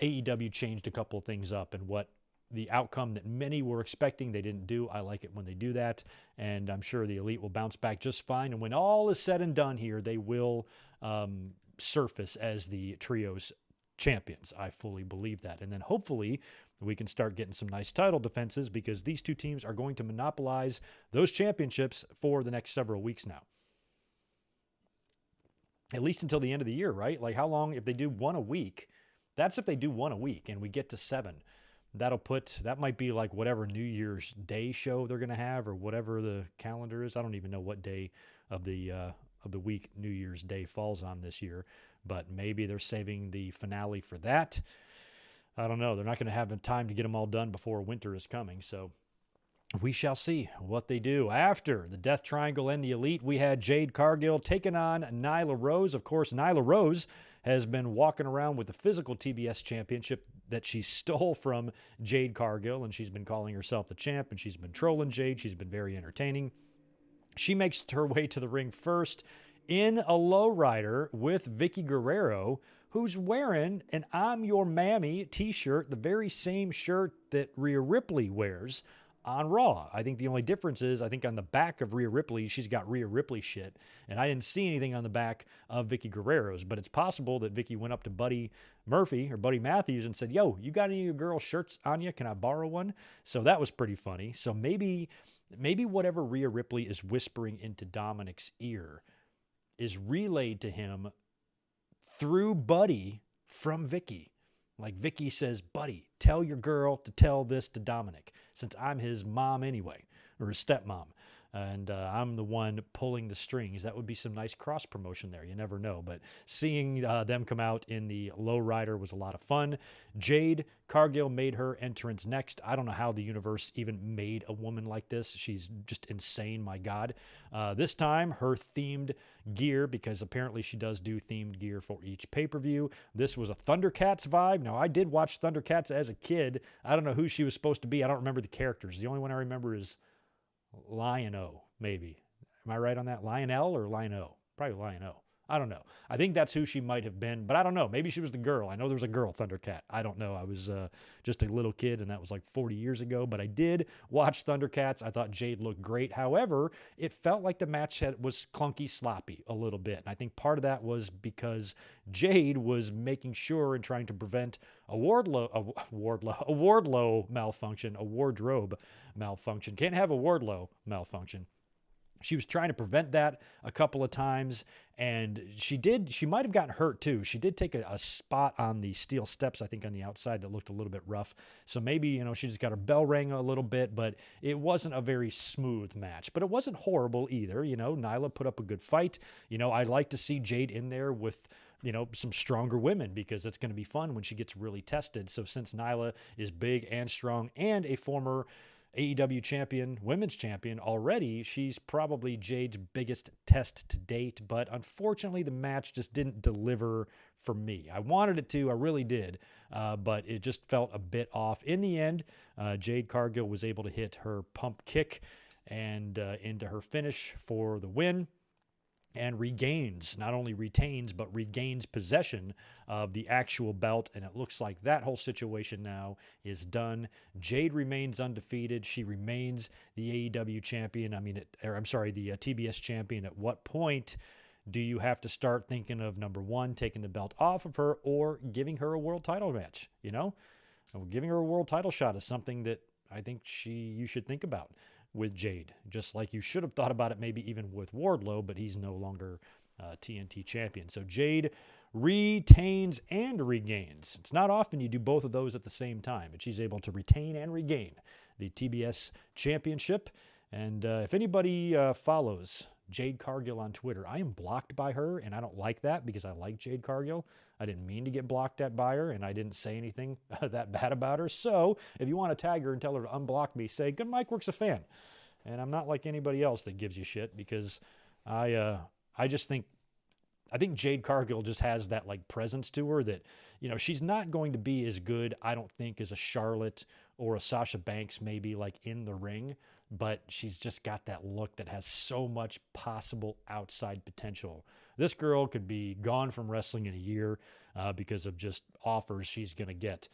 AEW changed a couple of things up, and what the outcome that many were expecting, they didn't do. I like it when they do that, and I'm sure the Elite will bounce back just fine. And when all is said and done here, they will surface as the trios champions. I fully believe that. And then hopefully we can start getting some nice title defenses, because these two teams are going to monopolize those championships for the next several weeks now. At least until the end of the year, right? Like, how long, if they do one a week, that's if they do one a week and we get to 7. That might be like whatever New Year's Day show they're going to have, or whatever the calendar is. I don't even know what day of the week New Year's Day falls on this year, but maybe they're saving the finale for that. I don't know. They're not going to have time to get them all done before winter is coming. So we shall see what they do. After the Death Triangle and the Elite, we had Jade Cargill taking on Nyla Rose. Of course, Nyla Rose has been walking around with the physical TBS championship that she stole from Jade Cargill, and she's been calling herself the champ, and she's been trolling Jade. She's been very entertaining. She makes her way to the ring first in a lowrider with Vicky Guerrero, who's wearing an I'm Your Mammy t-shirt, the very same shirt that Rhea Ripley wears on Raw. I think the only difference is, I think on the back of Rhea Ripley, she's got Rhea Ripley shit, and I didn't see anything on the back of Vicky Guerrero's, but it's possible that Vicky went up to Buddy Murphy or Buddy Matthews and said, yo, you got any of your girls' shirts on you? Can I borrow one? So that was pretty funny. So maybe whatever Rhea Ripley is whispering into Dominic's ear is relayed to him through Buddy from Vicky. Like Vicky says, Buddy, tell your girl to tell this to Dominic, since I'm his mom anyway, or his stepmom, and I'm the one pulling the strings. That would be some nice cross promotion there. You never know. But seeing them come out in the lowrider was a lot of fun. Jade Cargill made her entrance next. I don't know how the universe even made a woman like this. She's just insane, my God. This time, her themed gear, because apparently she does do themed gear for each pay-per-view. This was a Thundercats vibe. Now, I did watch Thundercats as a kid. I don't know who she was supposed to be. I don't remember the characters. The only one I remember is Lion-O, maybe. Am I right on that? Lion-L or Lion-O? Probably Lion-O. I don't know. I think that's who she might have been, but I don't know. Maybe she was the girl. I know there was a girl Thundercat. I don't know. I was just a little kid, and that was like 40 years ago, but I did watch Thundercats. I thought Jade looked great. However, it felt like the match was clunky, sloppy a little bit, and I think part of that was because Jade was making sure and trying to prevent a wardrobe malfunction. Can't have a Wardlow malfunction. She was trying to prevent that a couple of times, and she might have gotten hurt too. She did take a spot on the steel steps, I think, on the outside that looked a little bit rough. So maybe, she just got her bell rang a little bit, but it wasn't a very smooth match. But it wasn't horrible either. Nyla put up a good fight. I'd like to see Jade in there with some stronger women, because it's going to be fun when she gets really tested. So since Nyla is big and strong and a former AEW champion, women's champion already, she's probably Jade's biggest test to date, but unfortunately the match just didn't deliver for me. I wanted it to, I really did, but it just felt a bit off. In the end, Jade Cargill was able to hit her pump kick and into her finish for the win, and not only retains, but regains possession of the actual belt. And it looks like that whole situation now is done. Jade remains undefeated. She remains the AEW champion. The TBS champion. At what point do you have to start thinking of, number one, taking the belt off of her, or giving her a world title match? Giving her a world title shot is something that I think you should think about with Jade, just like you should have thought about it maybe even with Wardlow, but he's no longer TNT champion. So Jade retains and regains. It's not often you do both of those at the same time, but she's able to retain and regain the TBS championship. And if anybody follows Jade Cargill on Twitter, I am blocked by her, and I don't like that, because I like Jade Cargill. I didn't mean to get blocked at by her, and I didn't say anything that bad about her. So if you want to tag her and tell her to unblock me, say, Good Mike Works a fan. And I'm not like anybody else that gives you shit, because I just think I think Jade Cargill just has that like presence to her that, she's not going to be as good, I don't think, as a Charlotte or a Sasha Banks, maybe like in the ring, but she's just got that look that has so much possible outside potential. This girl could be gone from wrestling in a year because of just offers she's going to get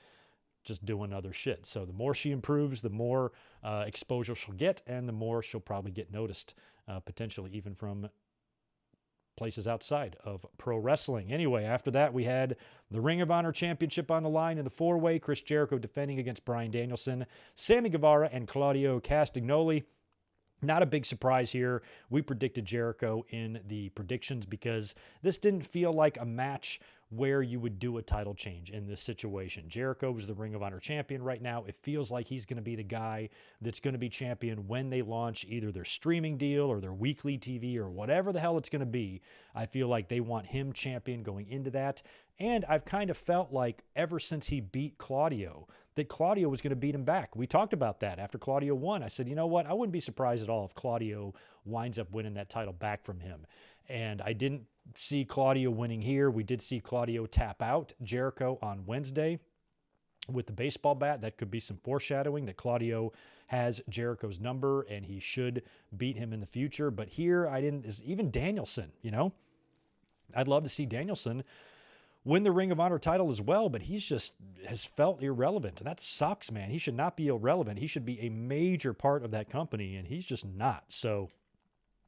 just doing other shit. So the more she improves, the more exposure she'll get, and the more she'll probably get noticed, potentially even from places outside of pro wrestling. Anyway, after that, we had the Ring of Honor Championship on the line in the four-way. Chris Jericho defending against Bryan Danielson, Sammy Guevara, and Claudio Castagnoli. Not a big surprise here. We predicted Jericho in the predictions because this didn't feel like a match where you would do a title change in this situation. Jericho is the Ring of Honor champion right now. It feels like he's going to be the guy that's going to be champion when they launch either their streaming deal or their weekly TV or whatever the hell it's going to be. I feel like they want him champion going into that. And I've kind of felt like ever since he beat Claudio, that Claudio was going to beat him back. We talked about that after Claudio won. I said, you know what? I wouldn't be surprised at all if Claudio winds up winning that title back from him. And I didn't see Claudio winning here. We did see Claudio tap out Jericho on Wednesday with the baseball bat. That could be some foreshadowing that Claudio has Jericho's number and he should beat him in the future. But here, even Danielson, I'd love to see Danielson win the Ring of Honor title as well, but he's just has felt irrelevant. And that sucks, man. He should not be irrelevant. He should be a major part of that company, and he's just not. So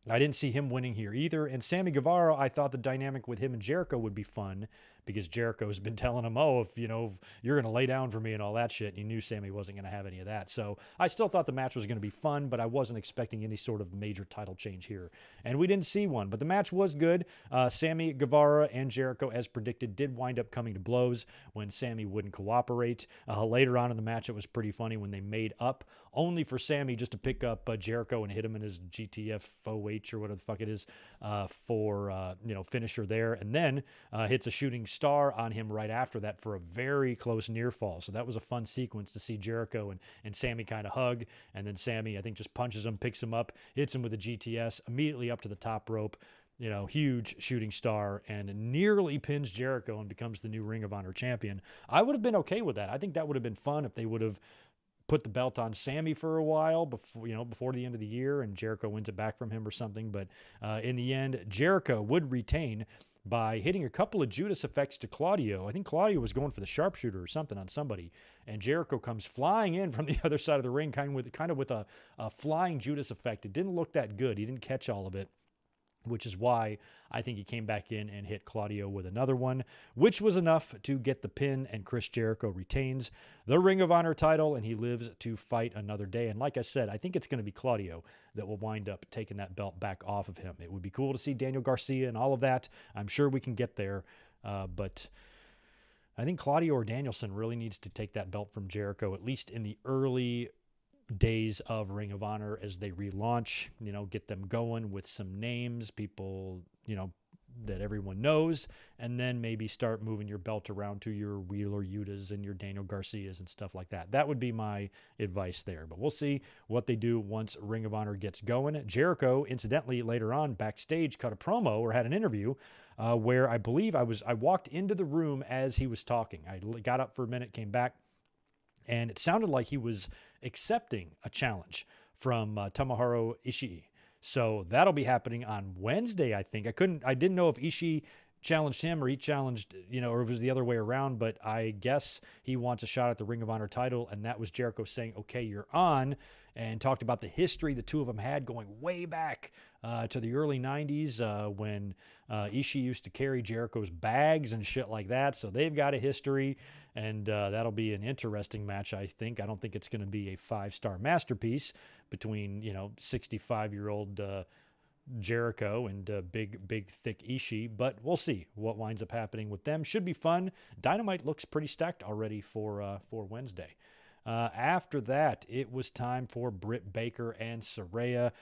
I didn't see him winning here either. And Sammy Guevara, I thought the dynamic with him and Jericho would be fun because Jericho's been telling him, if you're going to lay down for me and all that shit. And he knew Sammy wasn't going to have any of that. So I still thought the match was going to be fun, but I wasn't expecting any sort of major title change here. And we didn't see one, but the match was good. Sammy Guevara and Jericho, as predicted, did wind up coming to blows when Sammy wouldn't cooperate. Later on in the match, it was pretty funny when they made up, only for Sammy just to pick up Jericho and hit him in his GTF OH or whatever the fuck it is for finisher there, and then hits a shooting star on him right after that for a very close near fall. So that was a fun sequence to see Jericho and Sammy kind of hug, and then Sammy, I think, just punches him, picks him up, hits him with a GTS, immediately up to the top rope, huge shooting star, and nearly pins Jericho and becomes the new Ring of Honor champion. I would have been okay with that. I think that would have been fun if they would have put the belt on Sammy for a while before the end of the year, and Jericho wins it back from him or something. But in the end, Jericho would retain by hitting a couple of Judas effects to Claudio. I think Claudio was going for the sharpshooter or something on somebody, and Jericho comes flying in from the other side of the ring, kind of with a flying Judas effect. It didn't look that good. He didn't catch all of it, which is why I think he came back in and hit Claudio with another one, which was enough to get the pin, and Chris Jericho retains the Ring of Honor title, and he lives to fight another day. And like I said, I think it's going to be Claudio that will wind up taking that belt back off of him. It would be cool to see Daniel Garcia and all of that. I'm sure we can get there, but I think Claudio or Danielson really needs to take that belt from Jericho, at least in the early days of Ring of Honor as they relaunch, get them going with some names, people, that everyone knows, and then maybe start moving your belt around to your Wheeler Yutas and your Daniel Garcias and stuff like that. That would be my advice there, but we'll see what they do once Ring of Honor gets going. Jericho, incidentally, later on backstage cut a promo or had an interview where I believe I walked into the room as he was talking. I got up for a minute, came back, and it sounded like he was accepting a challenge from Tomohiro Ishii. So that'll be happening on Wednesday, I think. I didn't know if Ishii challenged him or he challenged, or it was the other way around, but I guess he wants a shot at the Ring of Honor title, and that was Jericho saying, okay, you're on, and talked about the history the two of them had going way back to the early 90s when Ishii used to carry Jericho's bags and shit like that. So they've got a history, and that'll be an interesting match, I think. I don't think it's going to be a 5-star masterpiece between, 65-year-old Jericho and big, thick Ishii, but we'll see what winds up happening with them. Should be fun. Dynamite looks pretty stacked already for Wednesday. After that, it was time for Britt Baker and Saraya.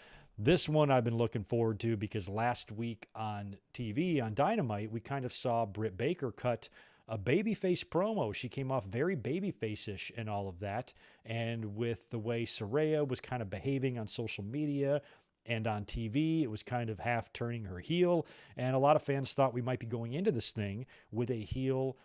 This one I've been looking forward to because last week on TV, on Dynamite, we kind of saw Britt Baker cut a babyface promo. She came off very babyface-ish and all of that. And with the way Saraya was kind of behaving on social media And on TV, it was kind of half turning her heel. And a lot of fans thought we might be going into this thing with a heel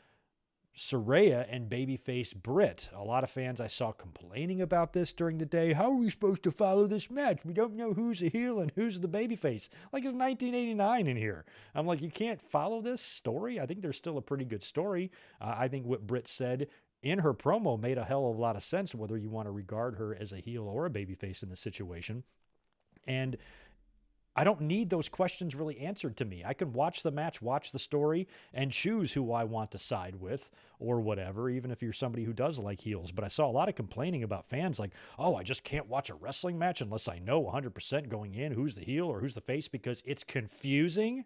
Saraya and babyface Britt. A lot of fans I saw complaining about this during the day. How are we supposed to follow this match? We don't know who's the heel and who's the babyface. Like it's 1989 in here. I'm like, you can't follow this story? I think there's still a pretty good story. I think what Britt said in her promo made a hell of a lot of sense, whether you want to regard her as a heel or a babyface in this situation. And I don't need those questions really answered to me. I can watch the match, watch the story, and choose who I want to side with or whatever, even if you're somebody who does like heels. But I saw a lot of complaining about fans like, oh, I just can't watch a wrestling match unless I know 100% going in who's the heel or who's the face because it's confusing.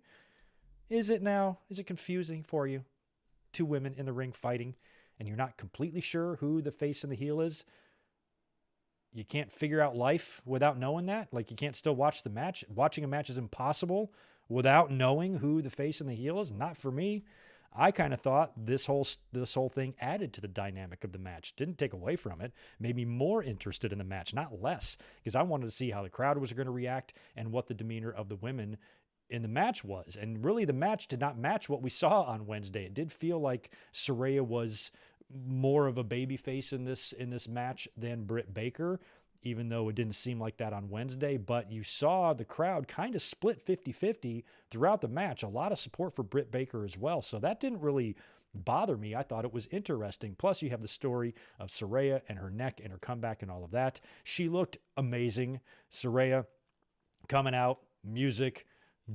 Is it now? Is it confusing for you? Two women in the ring fighting, and you're not completely sure who the face and the heel is? You can't figure out life without knowing that. Like you can't still watch the match. Watching a match is impossible without knowing who the face and the heel is. Not for me. I kind of thought this whole thing added to the dynamic of the match. Didn't take away from it. Made me more interested in the match, not less, because I wanted to see how the crowd was going to react and what the demeanor of the women in the match was. And really the match did not match what we saw on Wednesday. It did feel like Saraya was more of a babyface in this match than Britt Baker, even though it didn't seem like that on Wednesday. But you saw the crowd kind of split 50-50 throughout the match. A lot of support for Britt Baker as well. So that didn't really bother me. I thought it was interesting. Plus, you have the story of Saraya and her neck and her comeback and all of that. She looked amazing. Saraya coming out, music,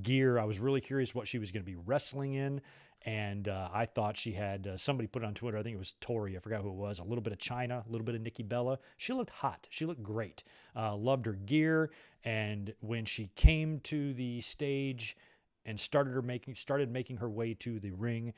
gear. I was really curious what she was going to be wrestling in. And I thought she had, somebody put it on Twitter, I think it was Tori, I forgot who it was, a little bit of China, a little bit of Nikki Bella. She looked hot. She looked great. Loved her gear. And when she came to the stage and started making her way to the ring,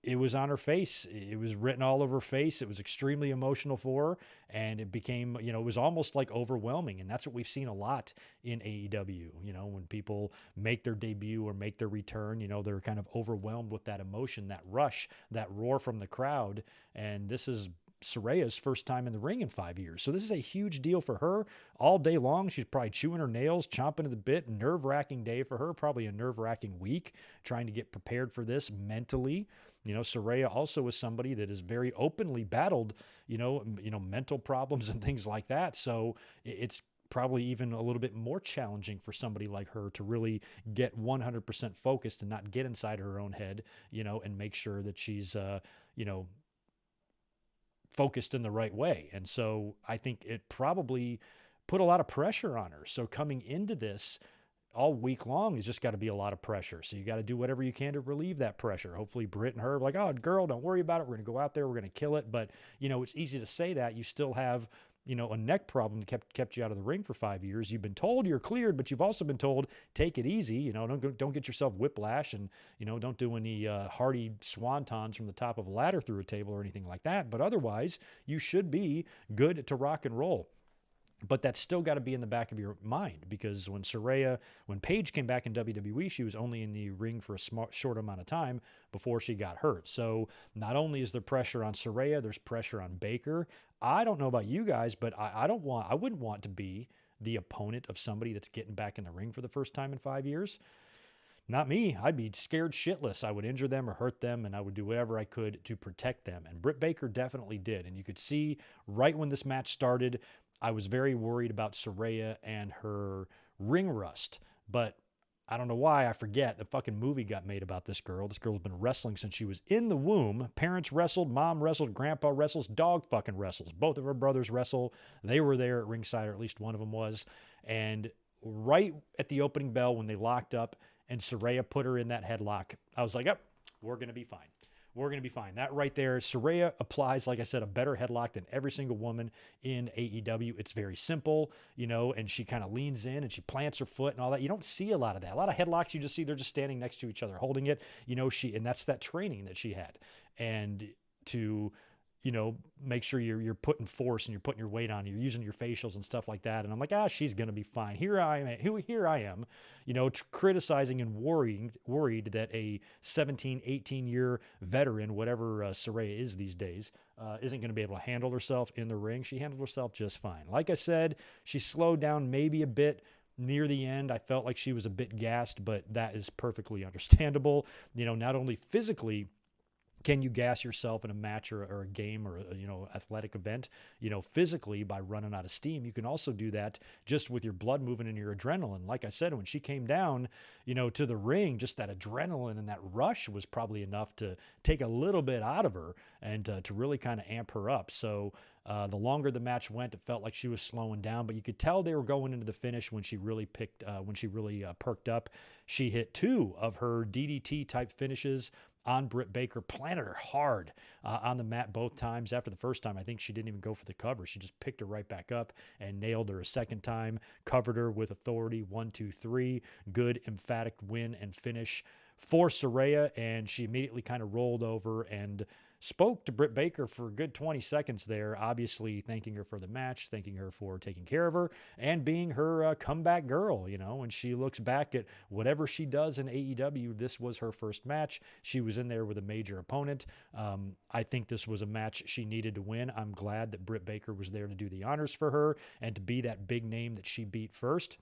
it was on her face. It was written all over her face. It was extremely emotional for her. And it became, it was almost like overwhelming. And that's what we've seen a lot in AEW. When people make their debut or make their return, they're kind of overwhelmed with that emotion, that rush, that roar from the crowd. And this is Saraya's first time in the ring in 5 years. So this is a huge deal for her all day long. She's probably chewing her nails, chomping at the bit. Nerve-wracking day for her, probably a nerve-wracking week, trying to get prepared for this mentally. Saraya also was somebody that has very openly battled, mental problems and things like that. So it's probably even a little bit more challenging for somebody like her to really get 100% focused and not get inside her own head, and make sure that she's, focused in the right way. And so I think it probably put a lot of pressure on her. So coming into this, all week long, it's just got to be a lot of pressure. So you got to do whatever you can to relieve that pressure. Hopefully Britt and her are like, oh, girl, don't worry about it. We're going to go out there. We're going to kill it. But, it's easy to say that. You still have, a neck problem that kept you out of the ring for 5 years. You've been told you're cleared, but you've also been told, take it easy. Don't get yourself whiplash and, don't do any hardy swantons from the top of a ladder through a table or anything like that. But otherwise, you should be good to rock and roll. But that's still got to be in the back of your mind, because when Paige came back in WWE, she was only in the ring for a short amount of time before she got hurt. So not only is there pressure on Saraya, there's pressure on Baker. I don't know about you guys, but I wouldn't want to be the opponent of somebody that's getting back in the ring for the first time in 5 years. Not me. I'd be scared shitless. I would injure them or hurt them, and I would do whatever I could to protect them. And Britt Baker definitely did. And you could see right when this match started, I was very worried about Saraya and her ring rust. But I don't know why, I forget, the fucking movie got made about this girl. This girl's been wrestling since she was in the womb. Parents wrestled, mom wrestled, grandpa wrestles, dog fucking wrestles. Both of her brothers wrestle. They were there at ringside, or at least one of them was. And right at the opening bell when they locked up and Saraya put her in that headlock, I was like, yep, we're going to be fine. We're going to be fine. That right there, Saraya applies, like I said, a better headlock than every single woman in AEW. It's very simple, and she kind of leans in and she plants her foot and all that. You don't see a lot of that. A lot of headlocks, you just see they're just standing next to each other, holding it, and that's that training that she had. And to, make sure you're putting force and you're putting your weight on, you're using your facials and stuff like that. And I'm like, she's going to be fine. Here I am, criticizing and worried that a 17, 18-year veteran, whatever Saraya is these days, isn't going to be able to handle herself in the ring. She handled herself just fine. Like I said, she slowed down maybe a bit Near the end, I felt like she was a bit gassed, but that is perfectly understandable. Not only physically can you gas yourself in a match or a game or athletic event, physically by running out of steam. You can also do that just with your blood moving and your adrenaline. Like I said, when she came down, to the ring, just that adrenaline and that rush was probably enough to take a little bit out of her and to really kind of amp her up. So the longer the match went, it felt like she was slowing down, but you could tell they were going into the finish when she really perked up. She hit 2 of her DDT type finishes on Britt Baker, planted her hard on the mat both times. After the first time, I think she didn't even go for the cover. She just picked her right back up and nailed her a second time, covered her with authority, 1, 2, 3. Good, emphatic win and finish for Saraya, and she immediately kind of rolled over and spoke to Britt Baker for a good 20 seconds there, obviously thanking her for the match, thanking her for taking care of her, and being her comeback girl, and she looks back at whatever she does in AEW. This was her first match. She was in there with a major opponent. I think this was a match she needed to win. I'm glad that Britt Baker was there to do the honors for her and to be that big name that she beat first.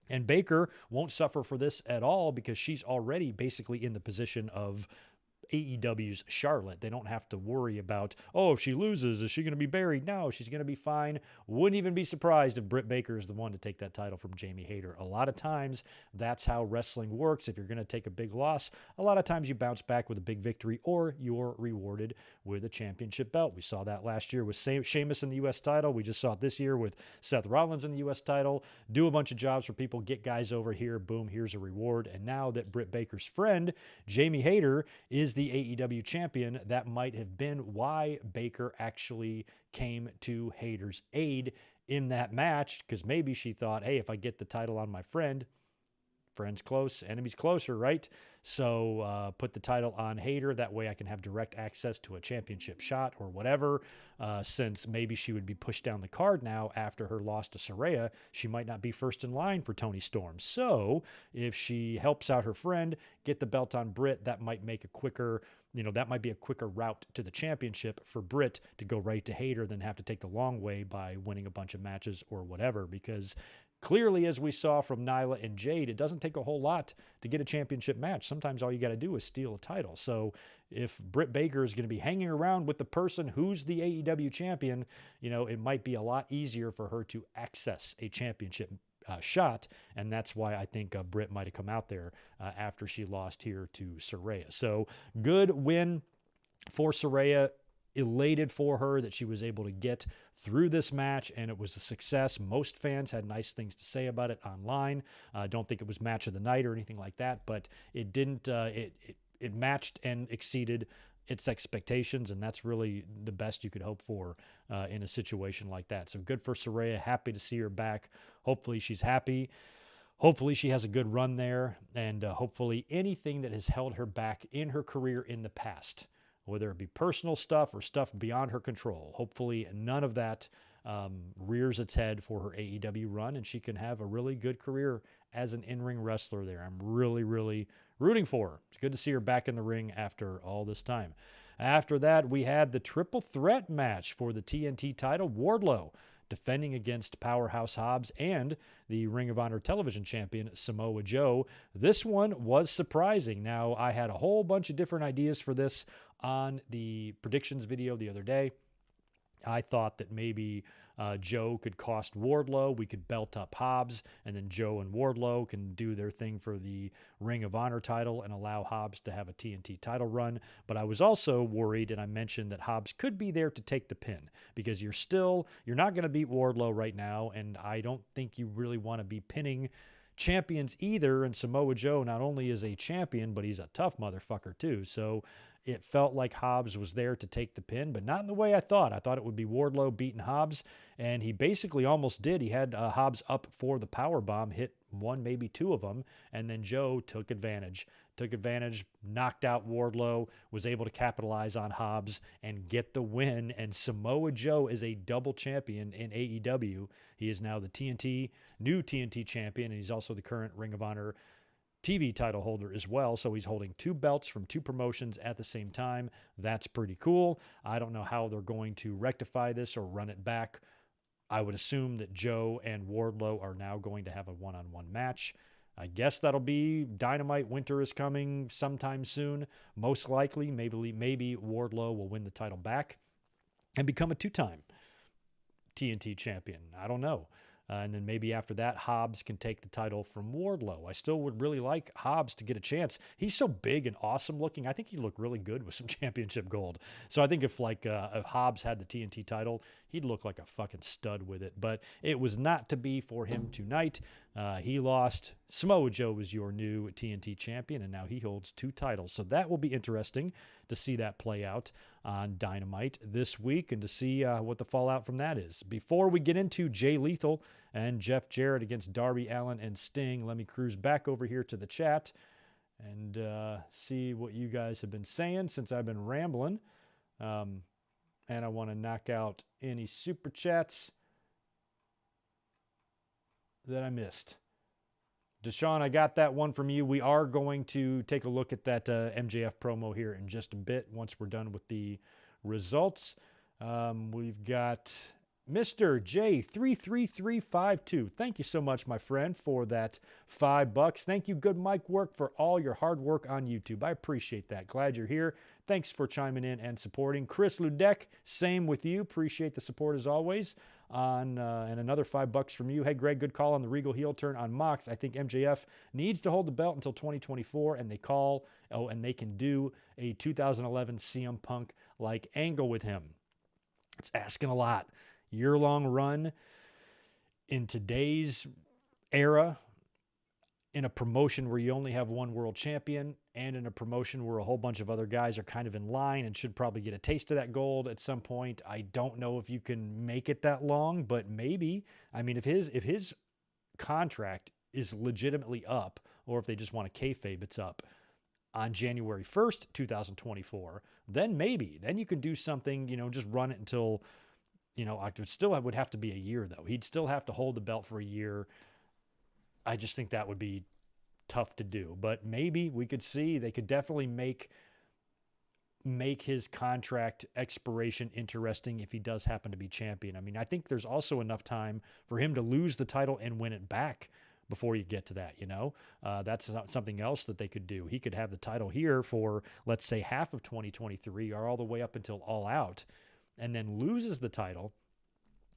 And Baker won't suffer for this at all because she's already basically in the position of AEW's Charlotte. They don't have to worry about, if she loses, is she going to be buried? No, she's going to be fine. Wouldn't even be surprised if Britt Baker is the one to take that title from Jamie Hayter. A lot of times, that's how wrestling works. If you're going to take a big loss, a lot of times you bounce back with a big victory or you're rewarded with a championship belt. We saw that last year with Sheamus in the U.S. title. We just saw it this year with Seth Rollins in the U.S. title. Do a bunch of jobs for people, get guys over here, boom, here's a reward. And now that Britt Baker's friend, Jamie Hayter, is the AEW champion, that might have been why Baker actually came to Hayter's aid in that match, because maybe she thought, hey, if I get the title on my friend's close, enemy's closer, right? So put the title on Hayter. That way I can have direct access to a championship shot or whatever, since maybe she would be pushed down the card now after her loss to Saraya. She might not be first in line for Toni Storm. So if she helps out her friend, get the belt on Britt, that might make a quicker, that might be a quicker route to the championship for Britt to go right to Hayter than have to take the long way by winning a bunch of matches or whatever, because clearly, as we saw from Nyla and Jade, it doesn't take a whole lot to get a championship match. Sometimes all you got to do is steal a title. So if Britt Baker is going to be hanging around with the person who's the AEW champion, it might be a lot easier for her to access a championship shot. And that's why I think Britt might have come out there after she lost here to Saraya. So good win for Saraya. Elated for her that she was able to get through this match, and it was a success. Most fans had nice things to say about it online. I don't think it was match of the night or anything like that, but it didn't. It matched and exceeded its expectations, and that's really the best you could hope for in a situation like that. So good for Saraya. Happy to see her back. Hopefully she's happy. Hopefully she has a good run there, and hopefully anything that has held her back in her career in the past, whether it be personal stuff or stuff beyond her control, hopefully none of that rears its head for her AEW run, and she can have a really good career as an in-ring wrestler there. I'm really, really rooting for her. It's good to see her back in the ring after all this time. After that, we had the triple threat match for the TNT title. Wardlow defending against Powerhouse Hobbs and the Ring of Honor television champion Samoa Joe. This one was surprising. Now, I had a whole bunch of different ideas for this on the predictions video the other day. I thought that maybe Joe could cost Wardlow. We could belt up Hobbs, and then Joe and Wardlow can do their thing for the Ring of Honor title and allow Hobbs to have a TNT title run. But I was also worried, and I mentioned that Hobbs could be there to take the pin, because you're not going to beat Wardlow right now, and I don't think you really want to be pinning champions either. And Samoa Joe not only is a champion, but he's a tough motherfucker too. So it felt like Hobbs was there to take the pin, but not in the way I thought. I thought it would be Wardlow beating Hobbs, and he basically almost did. He had Hobbs up for the powerbomb, hit one, maybe two of them, and then Joe took advantage, knocked out Wardlow, was able to capitalize on Hobbs and get the win. And Samoa Joe is a double champion in AEW. He is now the new TNT champion, and he's also the current Ring of Honor TV title holder as well. So he's holding two belts from two promotions at the same time. That's pretty cool. I don't know how they're going to rectify this or run it back I would assume that Joe and Wardlow are now going to have a one-on-one match. I guess that'll be Dynamite. Winter is coming sometime soon. Most likely, maybe Wardlow will win the title back and become a 2-time TNT champion. I don't know. And then maybe after that, Hobbs can take the title from Wardlow. I still would really like Hobbs to get a chance. He's so big and awesome looking. I think he'd look really good with some championship gold. So I think if Hobbs had the TNT title, he'd look like a fucking stud with it. But it was not to be for him tonight. He lost. Samoa Joe was your new TNT champion, and now he holds 2 titles. So that will be interesting to see that play out on Dynamite this week and to see what the fallout from that is. Before we get into Jay Lethal and Jeff Jarrett against Darby Allin and Sting, let me cruise back over here to the chat and see what you guys have been saying since I've been rambling. And I want to knock out any super chats that I missed. Deshaun, I got that one from you. We are going to take a look at that MJF promo here in just a bit once we're done with the results. We've got Mr. J33352. Thank you so much, my friend, for that $5. Thank you, Good Mic Work, for all your hard work on YouTube. I appreciate that. Glad you're here. Thanks for chiming in and supporting. Chris Ludek, same with you. Appreciate the support as always. And another $5 from you. Hey, Greg, good call on the Regal heel turn on Mox. I think MJF needs to hold the belt until 2024, and they can do a 2011 CM Punk-like angle with him. It's asking a lot. Year-long run in today's era, in a promotion where you only have one world champion and in a promotion where a whole bunch of other guys are kind of in line and should probably get a taste of that gold at some point. I don't know if you can make it that long, but maybe. I mean, if his contract is legitimately up, or if they just want to kayfabe it's up on January 1st, 2024, then maybe. Then you can do something, just run it until, it would have to be a year, though. He'd still have to hold the belt for a year. I just think that would be tough to do, but maybe we could see they could definitely make his contract expiration interesting if he does happen to be champion. I mean, I think there's also enough time for him to lose the title and win it back before you get to that, that's something else that they could do. He could have the title here for, let's say, half of 2023 or all the way up until All Out, and then loses the title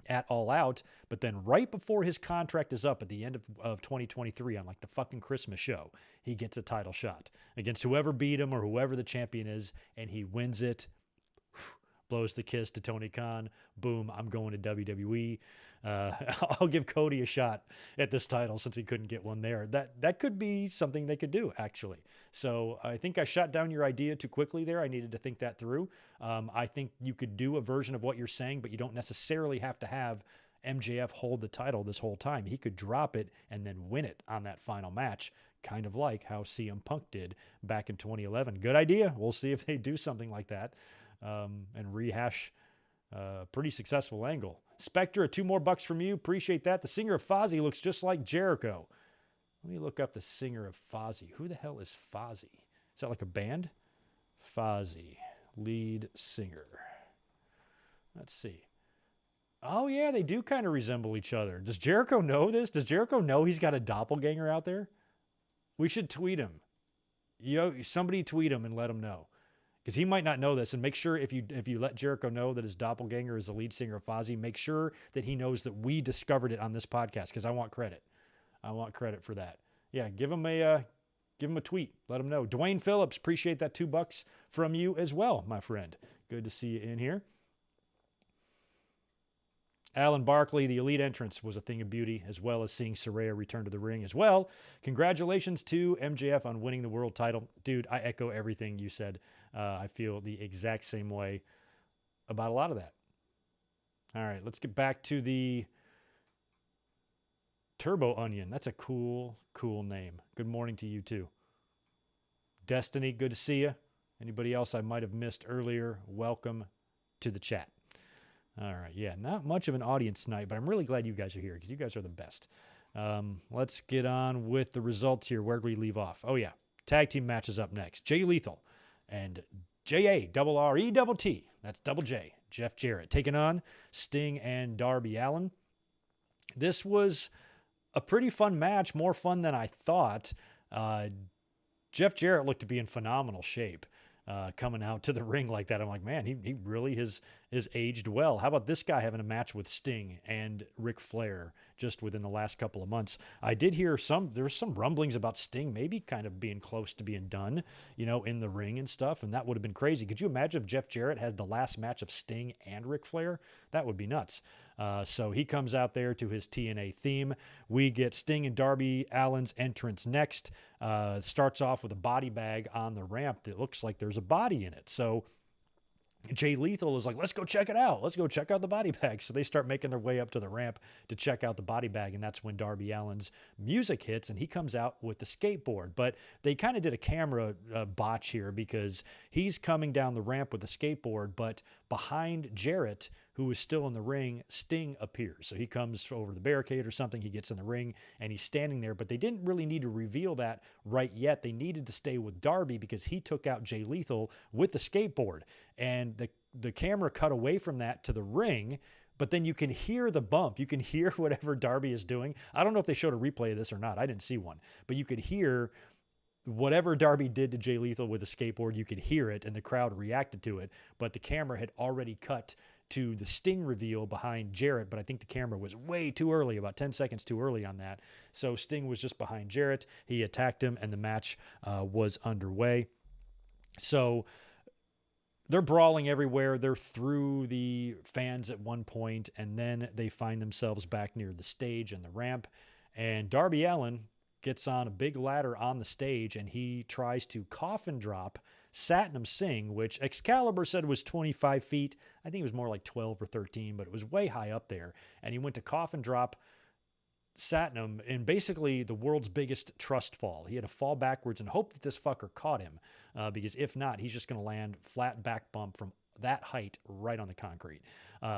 at All Out, but then right before his contract is up at the end of 2023 on like the fucking Christmas show, he gets a title shot against whoever beat him or whoever the champion is, and he wins it, blows the kiss to Tony Khan, boom, I'm going to WWE. I'll give Cody a shot at this title since he couldn't get one there. That could be something they could do, actually. So I think I shot down your idea too quickly there. I needed to think that through. I think you could do a version of what you're saying, but you don't necessarily have to have MJF hold the title this whole time. He could drop it and then win it on that final match, kind of like how CM Punk did back in 2011. Good idea. We'll see if they do something like that and rehash a pretty successful angle. Spectre, 2 more bucks from you. Appreciate that. The singer of Fozzy looks just like Jericho. Let me look up the singer of Fozzy. Who the hell is Fozzy? Is that like a band? Fozzy, lead singer. Let's see. Oh, yeah, they do kind of resemble each other. Does Jericho know this? Does Jericho know he's got a doppelganger out there? We should tweet him. Somebody tweet him and let him know. Because he might not know this, and make sure if you let Jericho know that his doppelganger is the lead singer of Fozzy, make sure that he knows that we discovered it on this podcast, because I want credit. I want credit for that. Yeah, give him a tweet. Let him know. Dwayne Phillips, appreciate that $2 from you as well, my friend. Good to see you in here. Alan Barkley, the elite entrance was a thing of beauty, as well as seeing Saraya return to the ring as well. Congratulations to MJF on winning the world title. Dude, I echo everything you said. I feel the exact same way about a lot of that. All right, let's get back to the Turbo Onion. That's a cool name. Good morning to you too. Destiny, good to see you. Anybody else I might have missed earlier, welcome to the chat. All right, yeah, not much of an audience tonight, but I'm really glad you guys are here because you guys are the best. Let's get on with the results here. Where do we leave off? Oh, yeah, tag team matches up next. Jay Lethal and JARRETT, that's Double J, Jeff Jarrett, taking on Sting and Darby Allin. This was a pretty fun match, more fun than I thought. Jeff Jarrett looked to be in phenomenal shape. Coming out to the ring like that. I'm like, man, he really has aged well. How about this guy having a match with Sting and Ric Flair just within the last couple of months? I did hear there's some rumblings about Sting maybe kind of being close to being done, in the ring and stuff, and that would have been crazy. Could you imagine if Jeff Jarrett had the last match of Sting and Ric Flair? That would be nuts. So he comes out there to his TNA theme. We get Sting and Darby Allin's entrance next. Starts off with a body bag on the ramp that looks like there's a body in it. So Jay Lethal is like, let's go check it out. Let's go check out the body bag. So they start making their way up to the ramp to check out the body bag. And that's when Darby Allin's music hits and he comes out with the skateboard. But they kind of did a camera botch here because he's coming down the ramp with the skateboard, but behind Jarrett, who is still in the ring, Sting appears. So he comes over the barricade or something. He gets in the ring and he's standing there, but they didn't really need to reveal that right yet. They needed to stay with Darby because he took out Jay Lethal with the skateboard. And the camera cut away from that to the ring, but then you can hear the bump. You can hear whatever Darby is doing. I don't know if they showed a replay of this or not. I didn't see one, but you could hear whatever Darby did to Jay Lethal with a skateboard. You could hear it and the crowd reacted to it, but the camera had already cut to the Sting reveal behind Jarrett, but I think the camera was way too early, about 10 seconds too early on that. So Sting was just behind Jarrett. He attacked him and the match was underway. So they're brawling everywhere. They're through the fans at one point, and then they find themselves back near the stage and the ramp. And Darby Allin gets on a big ladder on the stage, and he tries to coffin drop Satnam Singh, which Excalibur said was 25 feet. I think it was more like 12 or 13, but it was way high up there. And he went to coffin drop Satnam in basically the world's biggest trust fall. He had to fall backwards and hope that this fucker caught him, because if not, he's just going to land flat back bump from that height right on the concrete.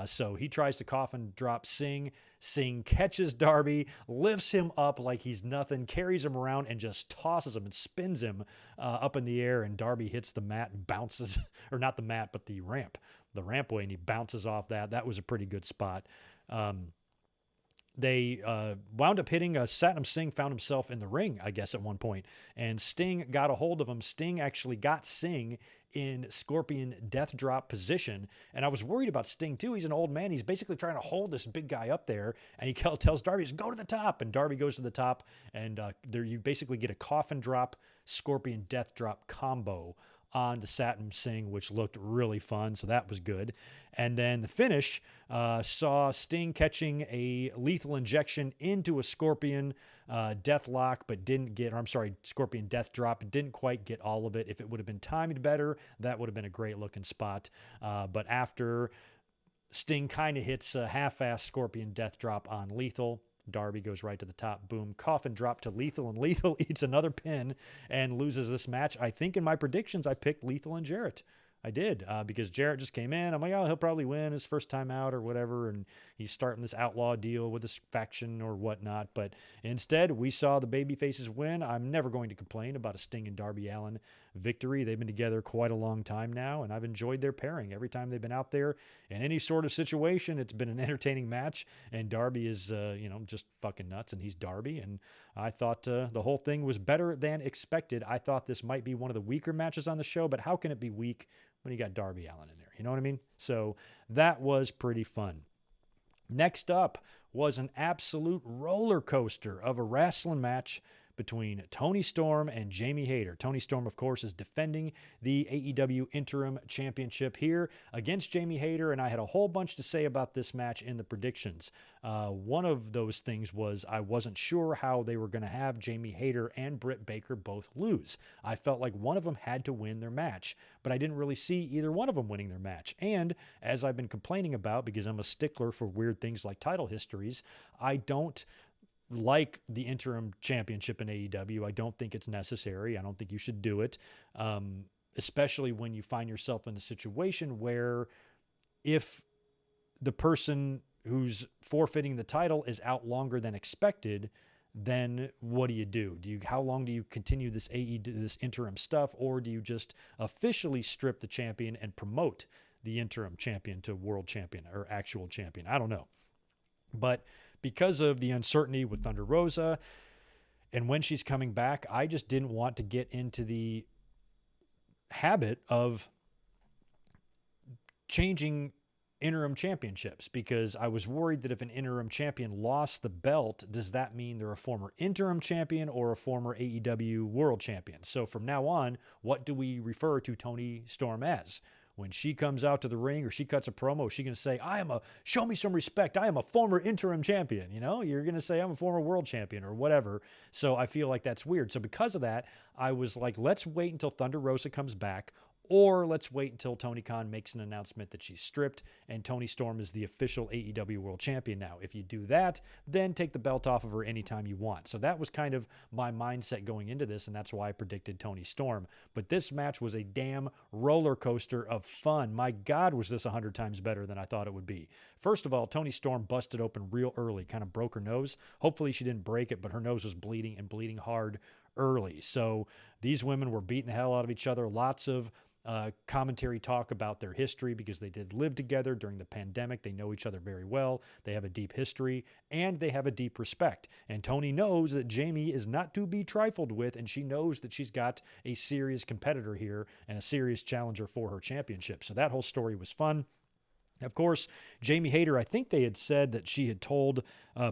So he tries to coffin drop Singh. Singh catches Darby, lifts him up like he's nothing, carries him around and just tosses him and spins him up in the air. And Darby hits the mat and bounces, or not the mat, but the rampway, and he bounces off that. That was a pretty good spot. They wound up hitting Satnam Singh, found himself in the ring, I guess, at one point, and Sting got a hold of him. Sting actually got Singh in Scorpion death drop position, and I was worried about Sting too. He's an old man. He's basically trying to hold this big guy up there, and he tells Darby, go to the top, and Darby goes to the top, and there you basically get a coffin drop, Scorpion death drop combo on to Satnam Singh, which looked really fun. So that was good. And then the finish saw Sting catching a lethal injection into a Scorpion deathlock, but Scorpion death drop. Didn't quite get all of it. If it would have been timed better, that would have been a great looking spot. But after Sting kind of hits a half-ass Scorpion death drop on Lethal, Darby goes right to the top. Boom. Coffin drop to Lethal, and Lethal eats another pin and loses this match. I think in my predictions, I picked Lethal and Jarrett. I did, because Jarrett just came in. I'm like, oh, he'll probably win his first time out or whatever, and he's starting this outlaw deal with this faction or whatnot. But instead, we saw the babyfaces win. I'm never going to complain about a Sting and Darby Allin victory. They've been together quite a long time now, and I've enjoyed their pairing. Every time they've been out there in any sort of situation, it's been an entertaining match, and Darby is, just fucking nuts, and he's Darby, and I thought the whole thing was better than expected. I thought this might be one of the weaker matches on the show, but how can it be weak when you got Darby Allin in there? You know what I mean? So that was pretty fun. Next up was an absolute roller coaster of a wrestling match between Toni Storm and Jamie Hayter. Toni Storm, of course, is defending the AEW Interim Championship here against Jamie Hayter, and I had a whole bunch to say about this match in the predictions. One of those things was I wasn't sure how they were going to have Jamie Hayter and Britt Baker both lose. I felt like one of them had to win their match, but I didn't really see either one of them winning their match. And as I've been complaining about, because I'm a stickler for weird things like title histories, I don't like the interim championship in AEW. I don't think it's necessary. I don't think you should do it, especially when you find yourself in a situation where if the person who's forfeiting the title is out longer than expected, then what do? How long do you continue this this interim stuff, or do you just officially strip the champion and promote the interim champion to world champion or actual champion? I don't know. But because of the uncertainty with Thunder Rosa and when she's coming back, I just didn't want to get into the habit of changing interim championships, because I was worried that if an interim champion lost the belt, does that mean they're a former interim champion or a former AEW world champion? So from now on, what do we refer to Toni Storm as? When she comes out to the ring or she cuts a promo, is she going to say, show me some respect, I am a former interim champion? You know, you're going to say I'm a former world champion or whatever. So I feel like that's weird. So because of that, I was like, let's wait until Thunder Rosa comes back. Or let's wait until Tony Khan makes an announcement that she's stripped and Toni Storm is the official AEW World Champion now. If you do that, then take the belt off of her anytime you want. So that was kind of my mindset going into this, and that's why I predicted Toni Storm. But this match was a damn roller coaster of fun. My God, was this 100 times better than I thought it would be. First of all, Toni Storm busted open real early, kind of broke her nose. Hopefully she didn't break it, but her nose was bleeding and bleeding hard early. So these women were beating the hell out of each other. Lots of commentary talk about their history, because they did live together during the pandemic. They know each other very well. They have a deep history and they have a deep respect. And Toni knows that Jamie is not to be trifled with, and she knows that she's got a serious competitor here and a serious challenger for her championship. So that whole story was fun. Of course, Jamie Hayter, I think they had said that she had told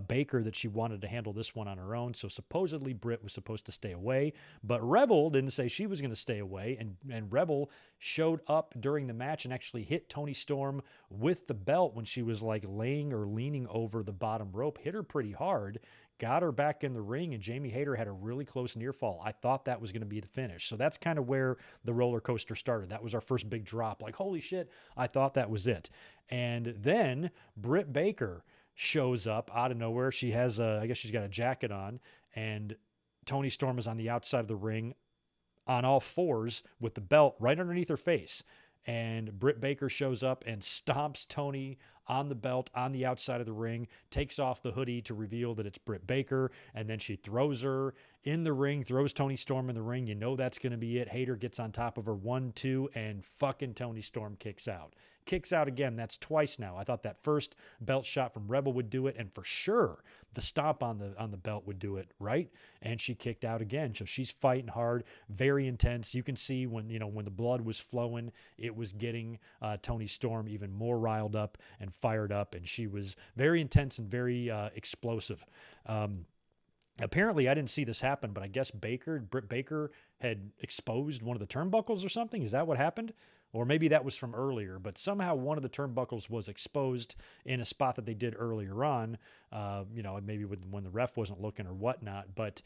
Baker that she wanted to handle this one on her own. So supposedly Britt was supposed to stay away, but Rebel didn't say she was going to stay away. And Rebel showed up during the match and actually hit Toni Storm with the belt when she was like laying or leaning over the bottom rope, hit her pretty hard, got her back in the ring, and Jamie Hayter had a really close near fall. I thought that was going to be the finish. So that's kind of where the roller coaster started. That was our first big drop. Like, holy shit, I thought that was it. And then Britt Baker shows up out of nowhere. She has I guess she's got a jacket on, and Toni Storm is on the outside of the ring on all fours with the belt right underneath her face. And Britt Baker shows up and stomps Toni on the belt on the outside of the ring, takes off the hoodie to reveal that it's Britt Baker, and then she throws her in the ring, throws Toni Storm in the ring. You know that's going to be it. Hayter gets on top of her, 1-2, and fucking Toni Storm kicks out. Kicks out again. That's twice now. I thought that first belt shot from Rebel would do it, and for sure the stomp on the belt would do it, right? And she kicked out again. So she's fighting hard, very intense. You can see when the blood was flowing, it was getting Toni Storm even more riled up and fired up, and she was very intense and very explosive. Apparently, I didn't see this happen, but I guess Britt Baker had exposed one of the turnbuckles or something. Is that what happened? Or maybe that was from earlier, but somehow one of the turnbuckles was exposed in a spot that they did earlier on, maybe when the ref wasn't looking or whatnot. But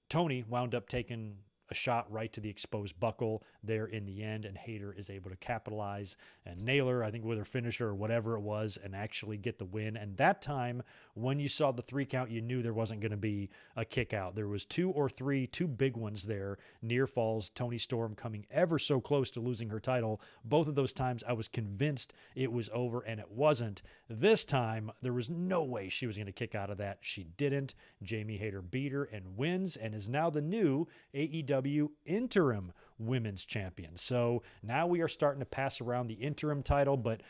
Toni wound up taking a shot right to the exposed buckle there in the end, and Hayter is able to capitalize and nail her, I think with her finisher or whatever it was, and actually get the win. And that time, when you saw the 3 count, you knew there wasn't going to be a kick out. There was 2 or 3, 2 big ones there, near falls, Toni Storm coming ever so close to losing her title. Both of those times I was convinced it was over, and it wasn't. This time, there was no way she was going to kick out of that. She didn't. Jamie Hayter beat her and wins, and is now the new AEW interim women's champion. So now we are starting to pass around the interim title, but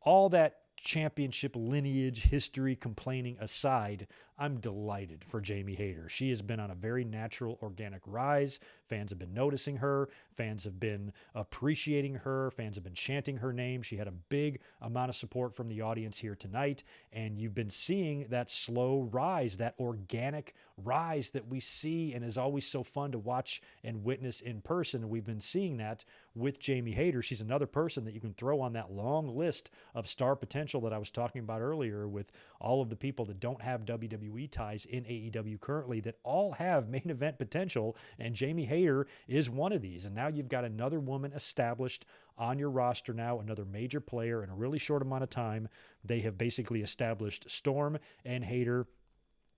all that championship lineage history complaining aside, I'm delighted for Jamie Hayter. She has been on a very natural, organic rise. Fans have been noticing her. Fans have been appreciating her. Fans have been chanting her name. She had a big amount of support from the audience here tonight, and you've been seeing that slow rise, that organic rise that we see and is always so fun to watch and witness in person. We've been seeing that with Jamie Hayter. She's another person that you can throw on that long list of star potential that I was talking about earlier, with all of the people that don't have WWE ties in AEW currently that all have main event potential, and Jamie Hayter is one of these. And now you've got another woman established on your roster now, another major player in a really short amount of time. They have basically established Storm and Hayter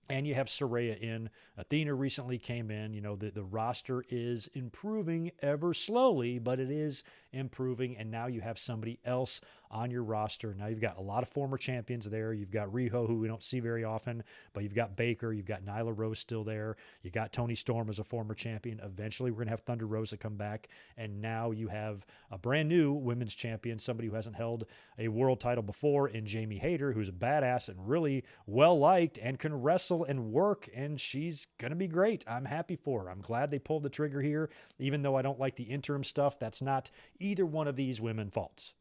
And you have Saraya in. Athena recently came in. You know, the roster is improving ever slowly, but it is improving. And now you have somebody else on your roster. Now you've got a lot of former champions there. You've got Riho, who we don't see very often, but you've got Baker. You've got Nyla Rose still there. You got Toni Storm as a former champion. Eventually, we're going to have Thunder Rosa come back. And now you have a brand new women's champion, somebody who hasn't held a world title before, in Jamie Hayter, who's a badass and really well-liked and can wrestle and work, and she's going to be great. I'm happy for her. I'm glad they pulled the trigger here, even though I don't like the interim stuff. That's not either one of these women's fault.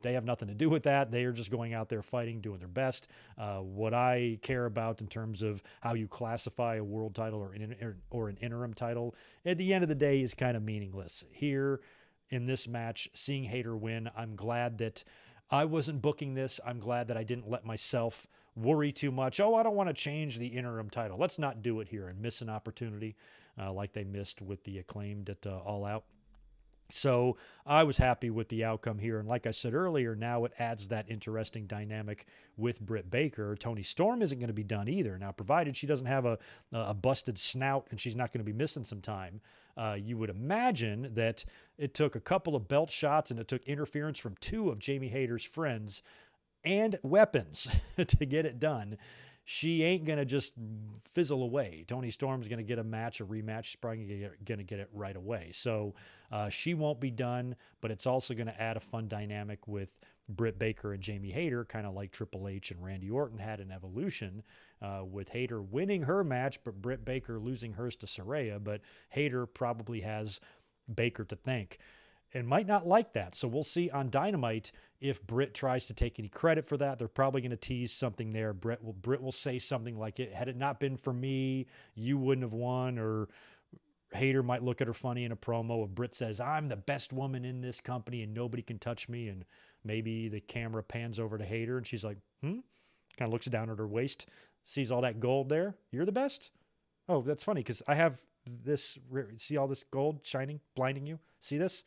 They have nothing to do with that. They are just going out there fighting, doing their best. What I care about in terms of how you classify a world title or an interim title, at the end of the day, is kind of meaningless. Here in this match, seeing Hayter win, I'm glad that I wasn't booking this. I'm glad that I didn't let myself worry too much. Oh, I don't want to change the interim title. Let's not do it here and miss an opportunity like they missed with the Acclaimed at All Out. So I was happy with the outcome here. And like I said earlier, now it adds that interesting dynamic with Britt Baker. Toni Storm isn't going to be done either. Now, provided she doesn't have a busted snout and she's not going to be missing some time, you would imagine that it took a couple of belt shots and it took interference from two of Jamie Hayter's friends and weapons to get it done. She ain't going to just fizzle away. Toni Storm's going to get a rematch. She's probably going to get it right away. So she won't be done, but it's also going to add a fun dynamic with Britt Baker and Jamie Hayter, kind of like Triple H and Randy Orton had an Evolution, with Hayter winning her match, but Britt Baker losing hers to Saraya. But Hayter probably has Baker to thank and might not like that. So we'll see on Dynamite if Britt tries to take any credit for that. They're probably going to tease something there. Britt will say something like, had it not been for me, you wouldn't have won. Or Hayter might look at her funny in a promo if Britt says, I'm the best woman in this company and nobody can touch me. And maybe the camera pans over to Hayter and she's like, kind of looks down at her waist, sees all that gold there. You're the best? Oh, that's funny because I have this. See all this gold shining, blinding you? See this?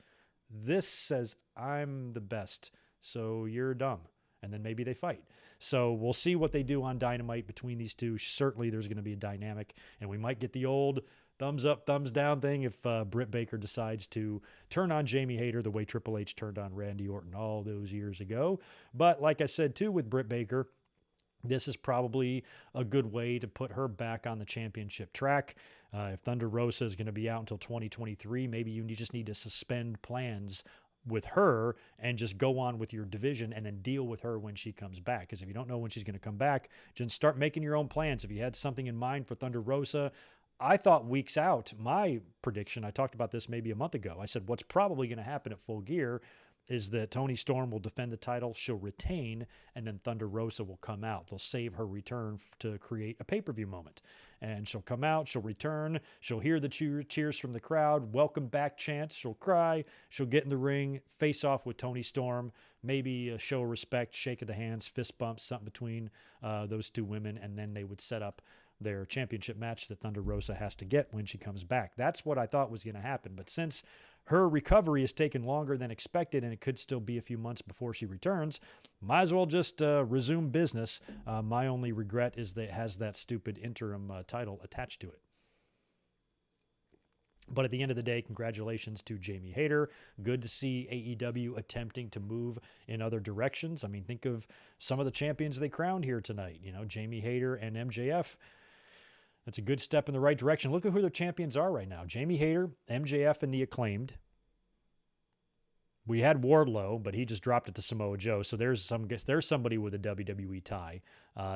This says I'm the best, so you're dumb. And then maybe they fight. So we'll see what they do on Dynamite between these two. Certainly there's going to be a dynamic, and we might get the old thumbs up, thumbs down thing if Britt Baker decides to turn on Jamie Hayter the way Triple H turned on Randy Orton all those years ago. But like I said, too, with Britt Baker, this is probably a good way to put her back on the championship track. If Thunder Rosa is going to be out until 2023, maybe you just need to suspend plans with her and just go on with your division and then deal with her when she comes back. Because if you don't know when she's going to come back, just start making your own plans. If you had something in mind for Thunder Rosa, I thought weeks out, my prediction, I talked about this maybe a month ago. I said what's probably going to happen at Full Gear is that Toni Storm will defend the title, she'll retain, and then Thunder Rosa will come out. They'll save her return to create a pay-per-view moment. And she'll come out, she'll return, she'll hear the cheers from the crowd, welcome back chants, she'll cry, she'll get in the ring, face off with Toni Storm, maybe a show of respect, shake of the hands, fist bumps, something between those two women, and then they would set up their championship match that Thunder Rosa has to get when she comes back. That's what I thought was going to happen. But since her recovery has taken longer than expected and it could still be a few months before she returns, might as well just resume business. My only regret is that it has that stupid interim title attached to it. But at the end of the day, congratulations to Jamie Hayter. Good to see AEW attempting to move in other directions. I mean, think of some of the champions they crowned here tonight. You know, Jamie Hayter and MJF. That's a good step in the right direction. Look at who their champions are right now. Jamie Hayter, MJF, and the Acclaimed. We had Wardlow, but he just dropped it to Samoa Joe. So there's somebody with a WWE tie.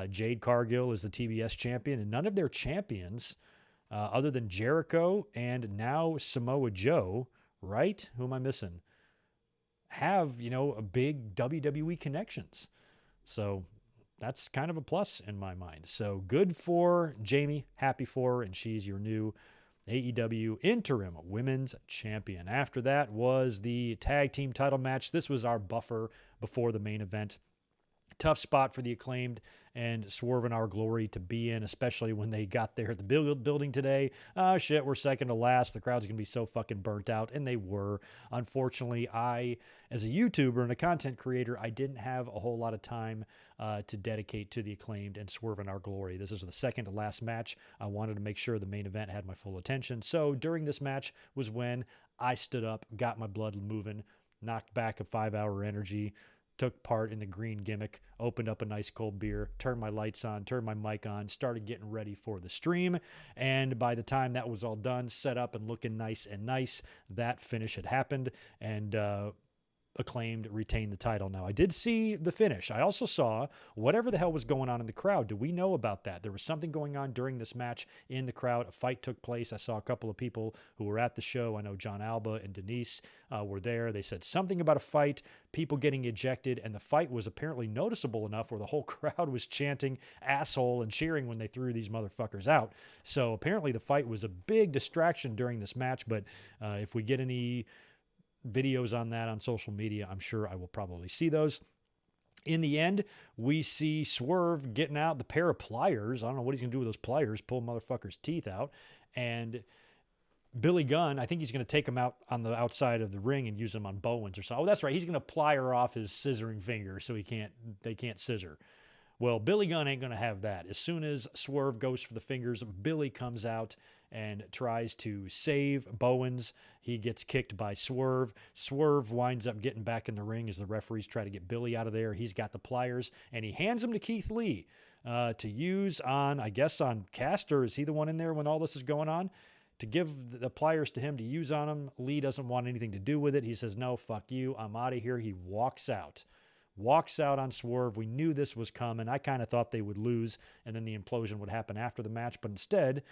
Jade Cargill is the TBS champion, and none of their champions, other than Jericho and now Samoa Joe, right? Who am I missing? Have, a big WWE connections. So that's kind of a plus in my mind. So good for Jamie, happy for her, and she's your new AEW interim women's champion. After that was the tag team title match. This was our buffer before the main event. Tough spot for the Acclaimed and Swerve and Our Glory to be in, especially when they got there at the building today. Oh, shit, we're second to last. The crowd's going to be so fucking burnt out, and they were. Unfortunately, as a YouTuber and a content creator, I didn't have a whole lot of time to dedicate to the Acclaimed and Swerve and Our Glory. This is the second to last match. I wanted to make sure the main event had my full attention. So during this match was when I stood up, got my blood moving, knocked back a 5-hour energy, took part in the green gimmick, opened up a nice cold beer, turned my lights on, turned my mic on, started getting ready for the stream. And by the time that was all done, set up and looking nice, that finish had happened. And Acclaimed retained the title. Now, I did see the finish. I also saw whatever the hell was going on in the crowd. Do we know about that? There was something going on during this match in the crowd. A fight took place. I saw a couple of people who were at the show. I know John Alba and Denise were there. They said something about a fight, people getting ejected, and the fight was apparently noticeable enough where the whole crowd was chanting asshole and cheering when they threw these motherfuckers out. So apparently the fight was a big distraction during this match, but if we get any videos on that on social media, I'm sure I will probably see those. In the end, we see Swerve getting out the pair of pliers. I don't know what he's going to do with those pliers, pull motherfucker's teeth out. And Billy Gunn, I think he's going to take him out on the outside of the ring and use them on Bowens or something. Oh, that's right. He's going to plier off his scissoring finger so they can't scissor. Well, Billy Gunn ain't going to have that. As soon as Swerve goes for the fingers, Billy comes out and tries to save Bowens. He gets kicked by Swerve. Swerve winds up getting back in the ring as the referees try to get Billy out of there. He's got the pliers, and he hands them to Keith Lee to use on, I guess, on Caster. Is he the one in there when all this is going on? To give the pliers to him to use on him. Lee doesn't want anything to do with it. He says, no, fuck you. I'm out of here. He walks out on Swerve. We knew this was coming. I kind of thought they would lose, and then the implosion would happen after the match. But instead,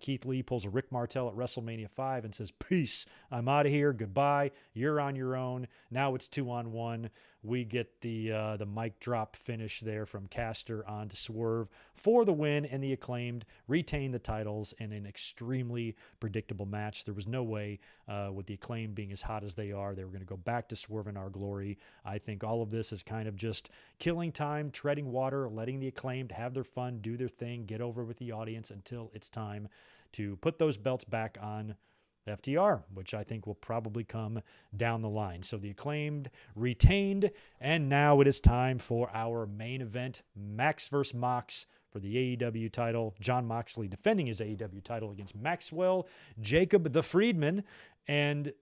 Keith Lee pulls a Rick Martel at WrestleMania 5 and says, peace, I'm out of here. Goodbye. You're on your own. Now it's 2-on-1. We get the mic drop finish there from Caster onto Swerve for the win, and the Acclaimed retain the titles in an extremely predictable match. There was no way, with the Acclaimed being as hot as they were going to go back to Swerve and Our Glory. I think all of this is kind of just killing time, treading water, letting the Acclaimed have their fun, do their thing, get over with the audience until it's time to put those belts back on FTR, which I think will probably come down the line. So the Acclaimed retained, and now it is time for our main event, Max vs. Mox for the AEW title. Jon Moxley defending his AEW title against Maxwell Jacob the Freedman. And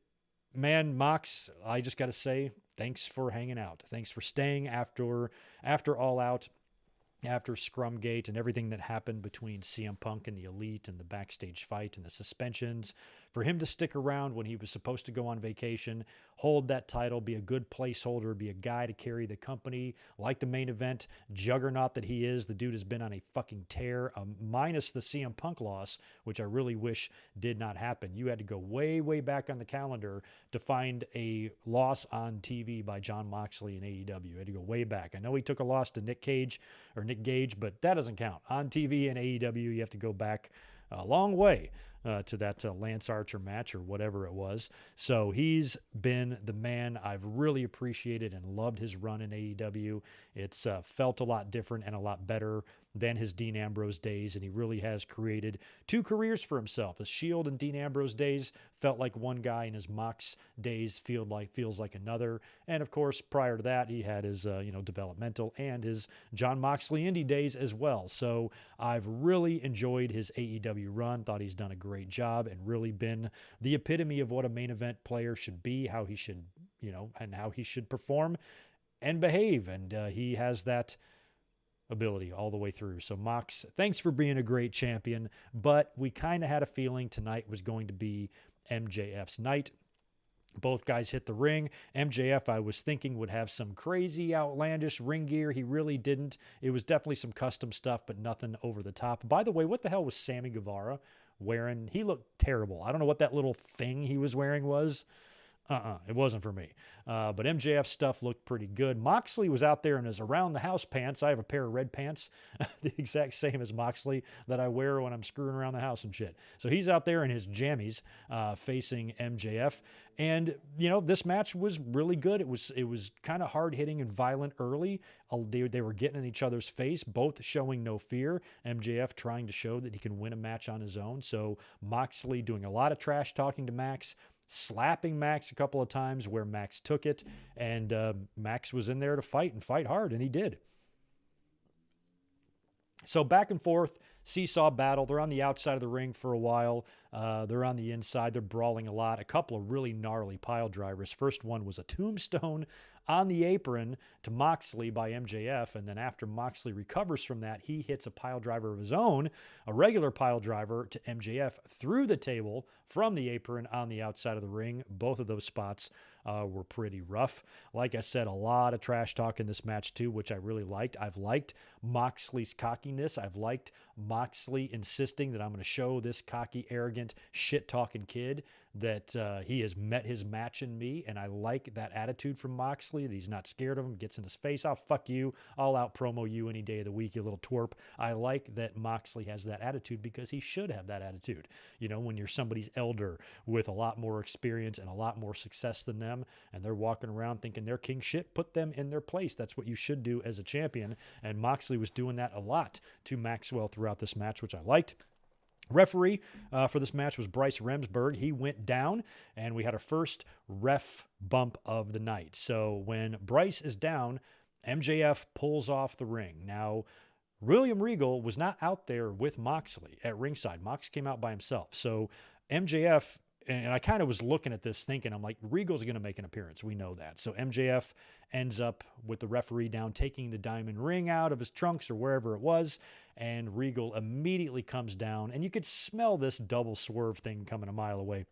man, Mox, I just got to say, thanks for hanging out. Thanks for staying after All Out, after Scrumgate and everything that happened between CM Punk and the Elite and the backstage fight and the suspensions. For him to stick around when he was supposed to go on vacation, hold that title, be a good placeholder, be a guy to carry the company like the main event juggernaut that he is. The dude has been on a fucking tear, minus the CM Punk loss, which I really wish did not happen. You had to go way, way back on the calendar to find a loss on TV by Jon Moxley in AEW. You had to go way back. I know he took a loss to Nick Gage, but that doesn't count. On TV and AEW, you have to go back a long way to that Lance Archer match or whatever it was. So he's been the man. I've really appreciated and loved his run in AEW. It's felt a lot different and a lot better than his Dean Ambrose days, and he really has created two careers for himself. His Shield and Dean Ambrose days felt like one guy, and his Mox days feels like another. And of course, prior to that, he had his developmental and his Jon Moxley indie days as well. So I've really enjoyed his AEW run. Thought he's done a great job and really been the epitome of what a main event player should be, how he should, and how he should perform and behave. And he has that ability all the way through. So Mox, thanks for being a great champion, but we kind of had a feeling tonight was going to be MJF's night. Both guys hit the ring. MJF, I was thinking, would have some crazy, outlandish ring gear. He really didn't. It was definitely some custom stuff, but nothing over the top. By the way, what the hell was Sammy Guevara wearing? He looked terrible. I don't know what that little thing he was wearing was. It wasn't for me. But MJF stuff looked pretty good. Moxley was out there in his around the house pants. I have a pair of red pants, the exact same as Moxley, that I wear when I'm screwing around the house and shit. So he's out there in his jammies facing MJF. And, this match was really good. It was kind of hard hitting and violent early. They were getting in each other's face, both showing no fear. MJF trying to show that he can win a match on his own. So Moxley doing a lot of trash talking to Max, slapping Max a couple of times where Max took it, and Max was in there to fight and fight hard, and he did. So back and forth, seesaw battle. They're on the outside of the ring for a while. They're on the inside. They're brawling a lot. A couple of really gnarly pile drivers. First one was a tombstone on the apron to Moxley by MJF, and then after Moxley recovers from that, he hits a pile driver of his own, a regular pile driver to MJF through the table from the apron on the outside of the ring. Both of those spots were pretty rough. Like I said, a lot of trash talk in this match too, which I really liked. I've liked Moxley's cockiness. I've liked Moxley insisting that I'm going to show this cocky, arrogant, shit-talking kid that he has met his match in me, and I like that attitude from Moxley, that he's not scared of him, gets in his face. I'll fuck you. I'll out-promo you any day of the week, you little twerp. I like that Moxley has that attitude because he should have that attitude. When you're somebody's elder with a lot more experience and a lot more success than them, and they're walking around thinking they're king shit, put them in their place. That's what you should do as a champion, and Moxley was doing that a lot to Maxwell throughout this match, which I liked. Referee for this match was Bryce Remsburg. He went down, and we had our first ref bump of the night. So when Bryce is down, MJF pulls off the ring. Now, William Regal was not out there with Moxley at ringside. Mox came out by himself. So MJF, and I kind of was looking at this thinking, I'm like, Regal's going to make an appearance. We know that. So MJF ends up with the referee down, taking the diamond ring out of his trunks or wherever it was, and Regal immediately comes down, and you could smell this double swerve thing coming a mile away.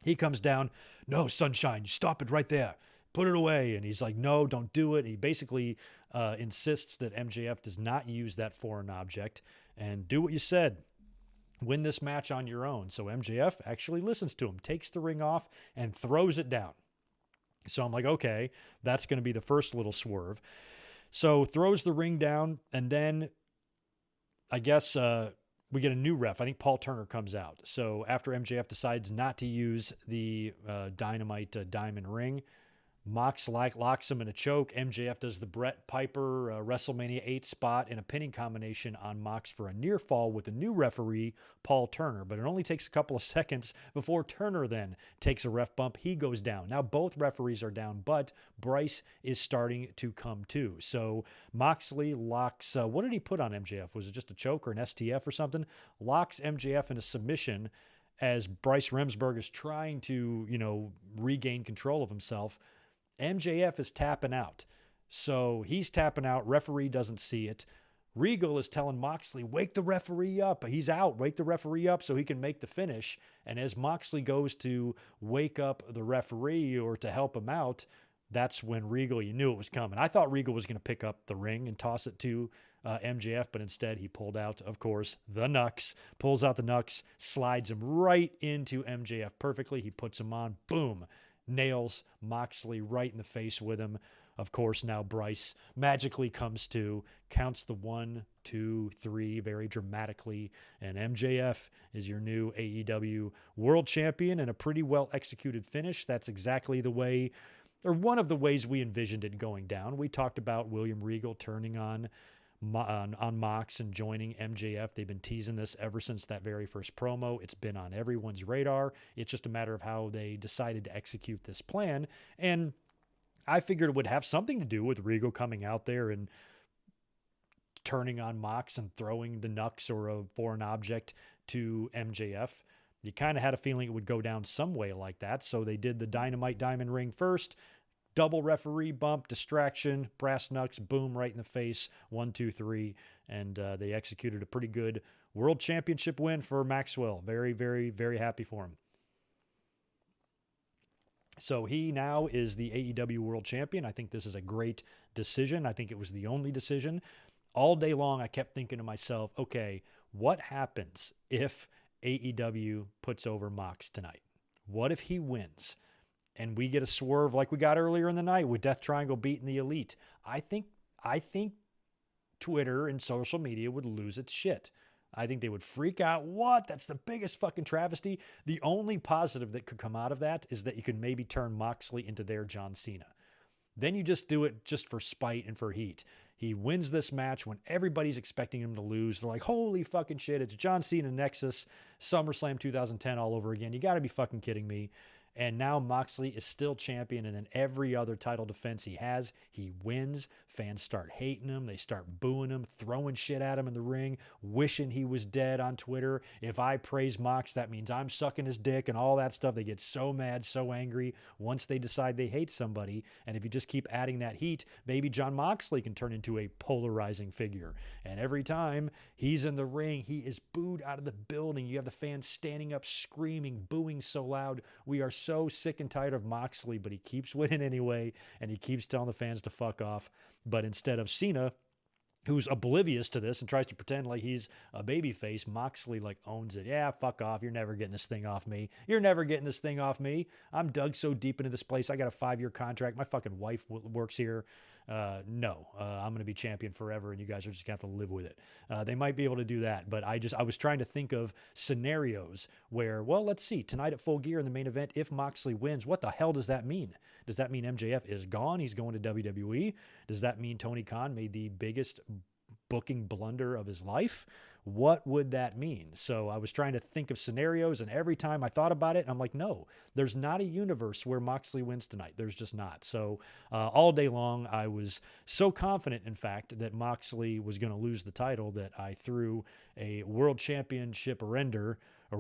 He comes down, no, Sunshine, you stop it right there. Put it away. And he's like, no, don't do it. He basically insists that MJF does not use that foreign object and do what you said. Win this match on your own. So MJF actually listens to him, takes the ring off, and throws it down. So I'm like, okay, that's going to be the first little swerve. So throws the ring down, and then I guess we get a new ref. I think Paul Turner comes out. So after MJF decides not to use the Dynamite diamond ring, Mox locks him in a choke. MJF does the Brett Piper WrestleMania 8 spot in a pinning combination on Mox for a near fall with a new referee, Paul Turner. But it only takes a couple of seconds before Turner then takes a ref bump. He goes down. Now both referees are down, but Bryce is starting to come to. So Moxley locks, what did he put on MJF? Was it just a choke or an STF or something? Locks MJF in a submission as Bryce Remsburg is trying to, regain control of himself. MJF is tapping out. So he's tapping out. Referee doesn't see it. Regal is telling Moxley, wake the referee up. He's out. Wake the referee up so he can make the finish. And as Moxley goes to wake up the referee or to help him out, that's when Regal, you knew it was coming. I thought Regal was going to pick up the ring and toss it to MJF, but instead he pulled out, of course, the Nux. Pulls out the Nux, slides him right into MJF perfectly. He puts him on. Boom. Nails Moxley right in the face with him. Of course, now Bryce magically comes to, counts the 1, 2, 3 very dramatically, and MJF is your new AEW World Champion, and a pretty well executed finish. That's exactly the way, or one of the ways we envisioned it going down. We talked about William Regal turning on Mox and joining MJF. They've been teasing this ever since that very first promo. It's been on everyone's radar. It's just a matter of how they decided to execute this plan. And I figured it would have something to do with Regal coming out there and turning on Mox and throwing the Nux or a foreign object to MJF. You kind of had a feeling it would go down some way like that. So they did the Dynamite Diamond Ring first. Double referee bump, distraction, brass knucks, boom, right in the face, 1, 2, 3. And they executed a pretty good world championship win for Maxwell. Very, very, very happy for him. So he now is the AEW world champion. I think this is a great decision. I think it was the only decision. All day long, I kept thinking to myself, okay, what happens if AEW puts over Mox tonight? What if he wins? and we get a swerve like we got earlier in the night with Death Triangle beating the Elite, I think Twitter and social media would lose its shit. I think they would freak out. What? That's the biggest fucking travesty. The only positive that could come out of that is that you could maybe turn Moxley into their John Cena. Then you just do it just for spite and for heat. He wins this match when everybody's expecting him to lose. They're like, holy fucking shit, it's John Cena Nexus, SummerSlam 2010 all over again. You got to be fucking kidding me. And now Moxley is still champion, and then every other title defense he has, he wins. Fans start hating him. They start booing him, throwing shit at him in the ring, wishing he was dead on Twitter. If I praise Mox, that means I'm sucking his dick and all that stuff. They get so mad, so angry once they decide they hate somebody. And if you just keep adding that heat, maybe Jon Moxley can turn into a polarizing figure. And every time he's in the ring, he is booed out of the building. You have the fans standing up, screaming, booing so loud. We are so sick and tired of Moxley, but he keeps winning anyway, and he keeps telling the fans to fuck off. But instead of Cena, who's oblivious to this and tries to pretend like he's a babyface, Moxley like owns it. Yeah, fuck off. You're never getting this thing off me. You're never getting this thing off me. I'm dug so deep into this place. I got a 5-year contract. My fucking wife works here. No, I'm going to be champion forever, and you guys are just going to have to live with it. They might be able to do that, but I was trying to think of scenarios where, well, let's see, tonight at Full Gear in the main event, if Moxley wins, what the hell does that mean? Does that mean MJF is gone? He's going to WWE? Does that mean Tony Khan made the biggest booking blunder of his life? What would that mean? So I was trying to think of scenarios, and every time I thought about it, I'm like, no, there's not a universe where Moxley wins tonight. There's just not. So all day long, I was so confident, in fact, that Moxley was going to lose the title that I threw a world championship render of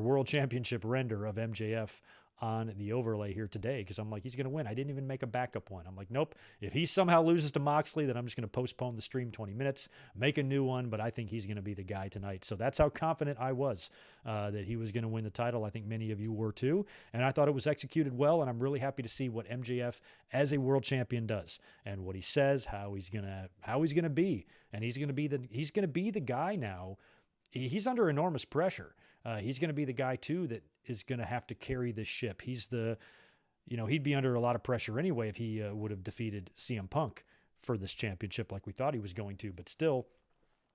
MJF on the overlay here today, because I'm like, he's going to win. I didn't even make a backup one. I'm like, nope. If he somehow loses to Moxley, then I'm just going to postpone the stream 20 minutes, make a new one, but I think he's going to be the guy tonight. So that's how confident I was that he was going to win the title. I think many of you were too, and I thought it was executed well, and I'm really happy to see what MJF as a world champion does and what he says, how he's going to be, and he's going to be the guy now. He's under enormous pressure. He's going to be the guy too that is going to have to carry this ship. He's he'd be under a lot of pressure anyway if he would have defeated CM Punk for this championship like we thought he was going to. But still,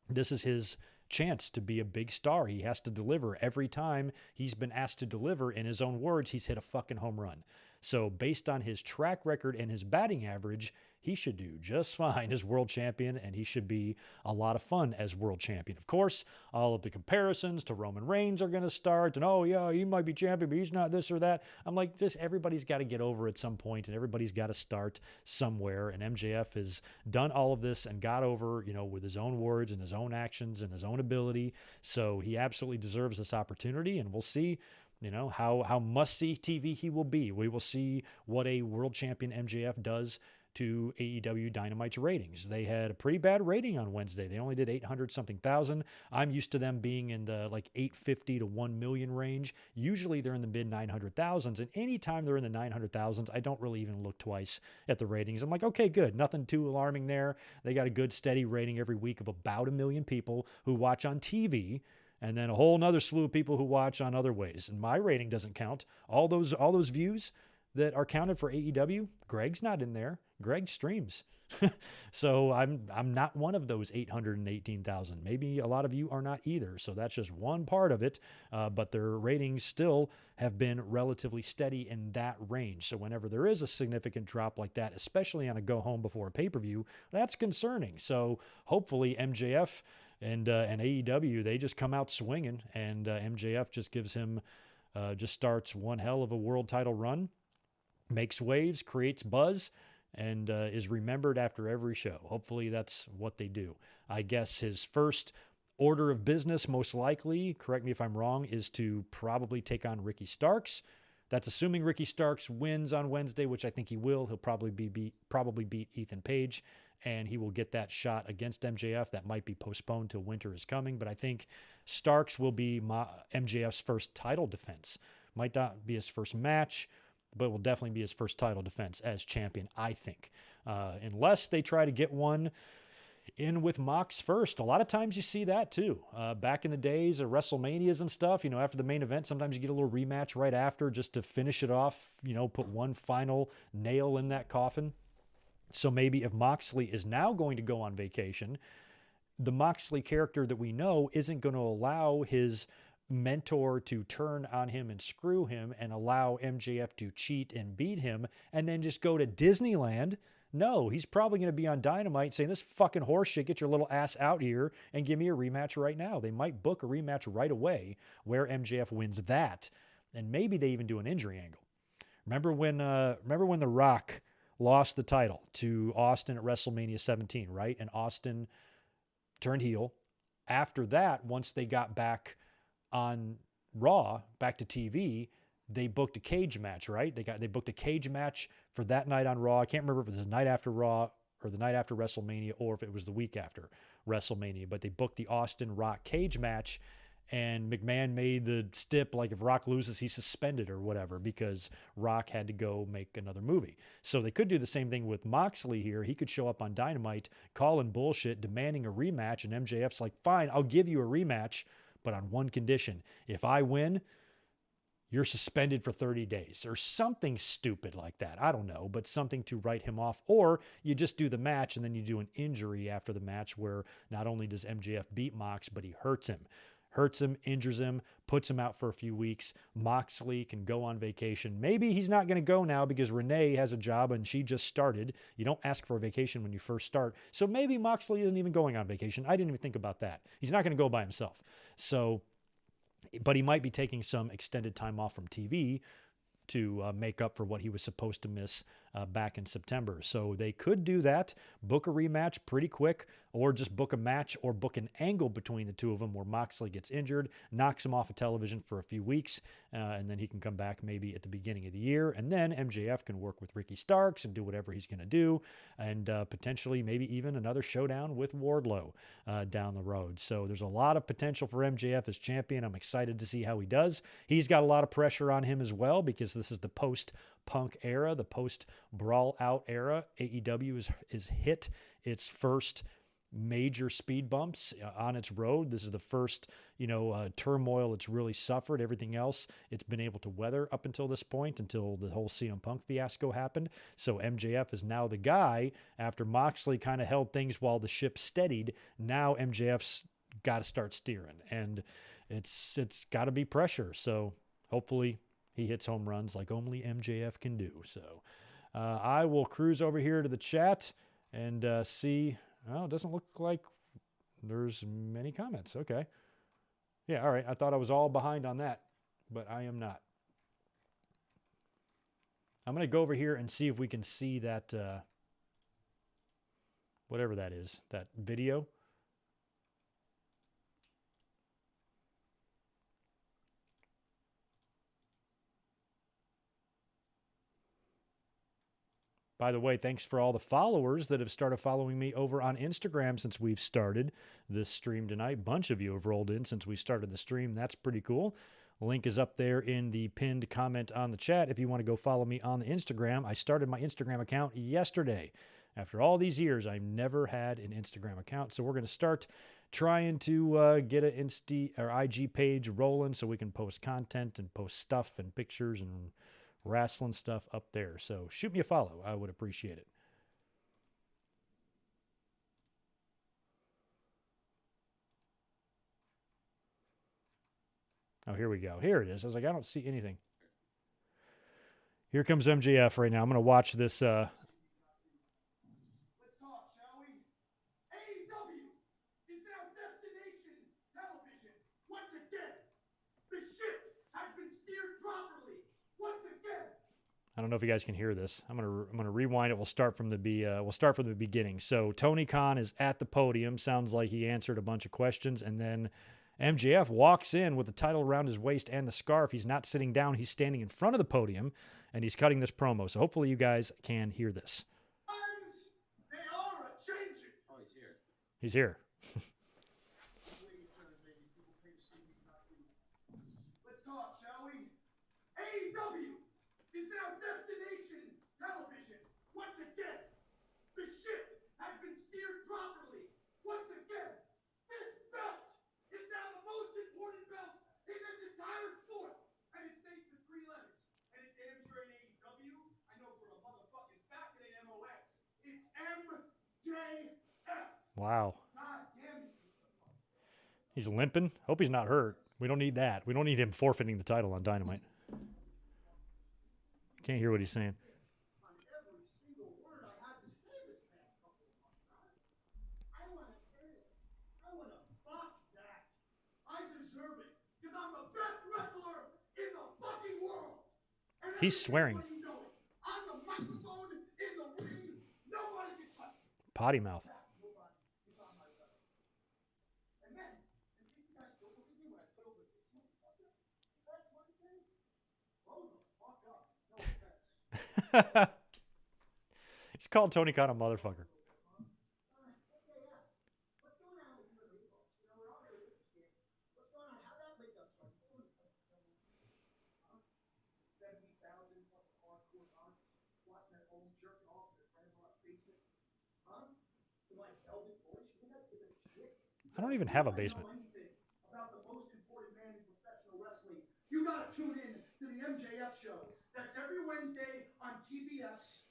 this is his chance to be a big star. He has to deliver every time he's been asked to deliver. In his own words, he's hit a fucking home run. So based on his track record and his batting average, he should do just fine as world champion, and he should be a lot of fun as world champion. Of course, all of the comparisons to Roman Reigns are going to start, and oh yeah, he might be champion, but he's not this or that. I'm like, everybody's got to get over at some point, and everybody's got to start somewhere, and MJF has done all of this and got over, with his own words and his own actions and his own ability. So he absolutely deserves this opportunity, and we'll see how must-see TV he will be. We will see what a world champion MJF does to AEW Dynamite's ratings. They had a pretty bad rating on Wednesday. They only did 800-something thousand. I'm used to them being in the 850 to 1 million range. Usually they're in the mid-900,000s, and anytime they're in the 900,000s, I don't really even look twice at the ratings. I'm like, okay, good. Nothing too alarming there. They got a good, steady rating every week of about 1 million people who watch on TV, and then a whole nother slew of people who watch on other ways. And my rating doesn't count. All those views that are counted for AEW, Greg's not in there. Greg streams. So I'm not one of those 818,000. Maybe a lot of you are not either. So that's just one part of it. But their ratings still have been relatively steady in that range. So whenever there is a significant drop like that, especially on a go home before a pay-per-view, that's concerning. So hopefully MJF and AEW, they just come out swinging, and MJF just gives him, just starts one hell of a world title run, makes waves, creates buzz, and is remembered after every show. Hopefully that's what they do. I guess his first order of business, most likely, correct me if I'm wrong, is to probably take on Ricky Starks. That's assuming Ricky Starks wins on Wednesday, which I think he will. He'll probably beat Ethan Page, and he will get that shot against MJF. That might be postponed till winter is coming, but I think Starks will be MJF's first title defense. Might not be his first match, but will definitely be his first title defense as champion, I think. Unless they try to get one in with Mox first. A lot of times you see that too. Back in the days of WrestleManias and stuff, after the main event, sometimes you get a little rematch right after just to finish it off, put one final nail in that coffin. So maybe if Moxley is now going to go on vacation, the Moxley character that we know isn't going to allow his mentor to turn on him and screw him and allow MJF to cheat and beat him and then just go to Disneyland. No, he's probably going to be on Dynamite saying, this fucking horse shit, get your little ass out here and give me a rematch right now. They might book a rematch right away where MJF wins that. And maybe they even do an injury angle. Remember when The Rock lost the title to Austin at WrestleMania 17, right? And Austin turned heel. After that, once they got back on Raw, back to TV, they booked a cage match, right? They booked a cage match for that night on Raw. I can't remember if it was the night after Raw or the night after WrestleMania or if it was the week after WrestleMania, but they booked the Austin Rock cage match, and McMahon made the stip like if Rock loses, he's suspended or whatever because Rock had to go make another movie. So they could do the same thing with Moxley here. He could show up on Dynamite, calling bullshit, demanding a rematch, and MJF's like, fine, I'll give you a rematch, but on one condition. If I win, you're suspended for 30 days or something stupid like that. I don't know, but something to write him off. Or you just do the match and then you do an injury after the match where not only does MJF beat Mox, but he hurts him, injures him, puts him out for a few weeks. Moxley can go on vacation. Maybe he's not going to go now because Renee has a job and she just started. You don't ask for a vacation when you first start. So maybe Moxley isn't even going on vacation. I didn't even think about that. He's not going to go by himself. So, but he might be taking some extended time off from TV to make up for what he was supposed to miss back in September. So they could do that, book a rematch pretty quick, or just book a match or book an angle between the two of them where Moxley gets injured, knocks him off of television for a few weeks, and then he can come back maybe at the beginning of the year. And then MJF can work with Ricky Starks and do whatever he's going to do, and potentially maybe even another showdown with Wardlow down the road. So there's a lot of potential for MJF as champion. I'm excited to see how he does. He's got a lot of pressure on him as well because this is the post-Punk era, the post-Brawl-Out era. AEW is hit its first major speed bumps on its road. This is the first, turmoil it's really suffered. Everything else it's been able to weather up until this point, until the whole CM Punk fiasco happened. So MJF is now the guy after Moxley kind of held things while the ship steadied. Now MJF's got to start steering, and it's got to be pressure. So hopefully he hits home runs like only MJF can do. So I will cruise over here to the chat and see. Well, it doesn't look like there's many comments. Okay. Yeah, all right. I thought I was all behind on that, but I am not. I'm going to go over here and see if we can see that, whatever that is, that video. By the way, thanks for all the followers that have started following me over on Instagram since we've started this stream tonight. Bunch of you have rolled in since we started the stream. That's pretty cool. Link is up there in the pinned comment on the chat if you want to go follow me on the Instagram. I started my Instagram account yesterday. After all these years, I've never had an Instagram account. So we're going to start trying to get an IG page rolling so we can post content and post stuff and pictures and wrestling stuff up there. So shoot me a follow. I would appreciate it. Oh, here we go. Here it is. I was like, I don't see anything. Here comes MJF right now. I'm going to watch this. Let's talk, shall we? AEW is now destination television. Once again, the ship has been steered properly. Once again. I don't know if you guys can hear this. I'm gonna rewind it. We'll start from the beginning. So Tony Khan is at the podium. Sounds like he answered a bunch of questions, and then MJF walks in with the title around his waist and the scarf. He's not sitting down. He's standing in front of the podium, and he's cutting this promo. So hopefully you guys can hear this. Times, they are a-changing. Oh, he's here. He's here. Let's talk, shall we? AEW is now destination television. Once again, the ship has been steered properly. Wow. God damn it. He's limping. Hope he's not hurt. We don't need that. We don't need him forfeiting the title on Dynamite. Can't hear what he's saying. On every single word I had to say this past couple of months, huh? I want to earn it. I want to fuck that. I deserve it because I'm the best wrestler in the fucking world. And He's swearing. everybody know it. On the microphone, in the ring, nobody can touch me. Potty mouth. Nobody is on my level. And then, and you guys still look at me when I put over this motherfucker? That's Wednesday? Grow the fuck up. No offense. He's called Tony Khan a motherfucker. What's going on with you and Lebo? You know, we're all very interested. What's going on? How that link up started? 70,000 fucking hardcore dogs watching their own jerking off in their grandma's basement. Huh? You like velvet voice? You think I give a shit? I don't even have a If you basement. know anything about the most important man in professional wrestling, you gotta tune in to the MJF show. That's every Wednesday on TBS.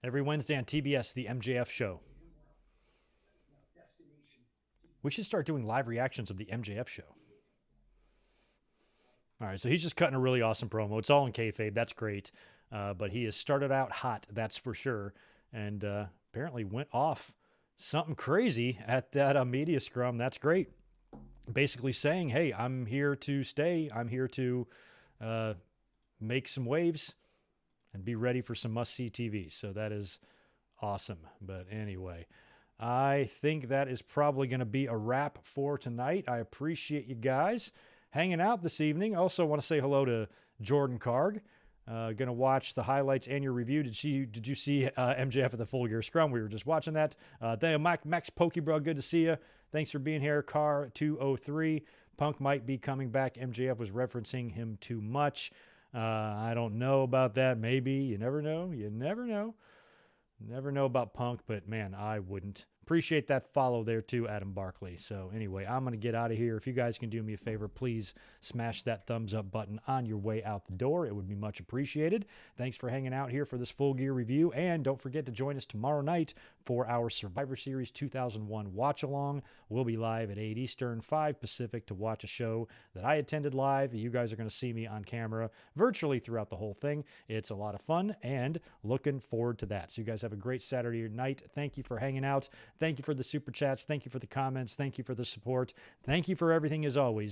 Every Wednesday on TBS, the MJF show. We should start doing live reactions of the MJF show. All right, so he's just cutting a really awesome promo. It's all in kayfabe. That's great. But he has started out hot, that's for sure. And apparently went off something crazy at that media scrum. That's great. Basically saying, hey, I'm here to stay. I'm here to make some waves and be ready for some must-see TV. So that is awesome. But anyway, I think that is probably going to be a wrap for tonight. I appreciate you guys hanging out this evening. Also want to say hello to Jordan Karg. Going to watch the highlights and your review. Did you see MJF at the Full Gear Scrum? We were just watching that. Max Pokebro, good to see you. Thanks for being here. Car 203. Punk might be coming back. MJF was referencing him too much. I don't know about that. Maybe. You never know. You never know. Never know about Punk, but man, I wouldn't. Appreciate that follow there too, Adam Barkley. So anyway, I'm going to get out of here. If you guys can do me a favor, please smash that thumbs up button on your way out the door. It would be much appreciated. Thanks for hanging out here for this Full Gear review. And don't forget to join us tomorrow night for our Survivor Series 2001 watch along. We'll be live at 8 Eastern, 5 Pacific to watch a show that I attended live. You guys are going to see me on camera virtually throughout the whole thing. It's a lot of fun and looking forward to that. So you guys have a great Saturday night. Thank you for hanging out. Thank you for the super chats. Thank you for the comments. Thank you for the support. Thank you for everything as always.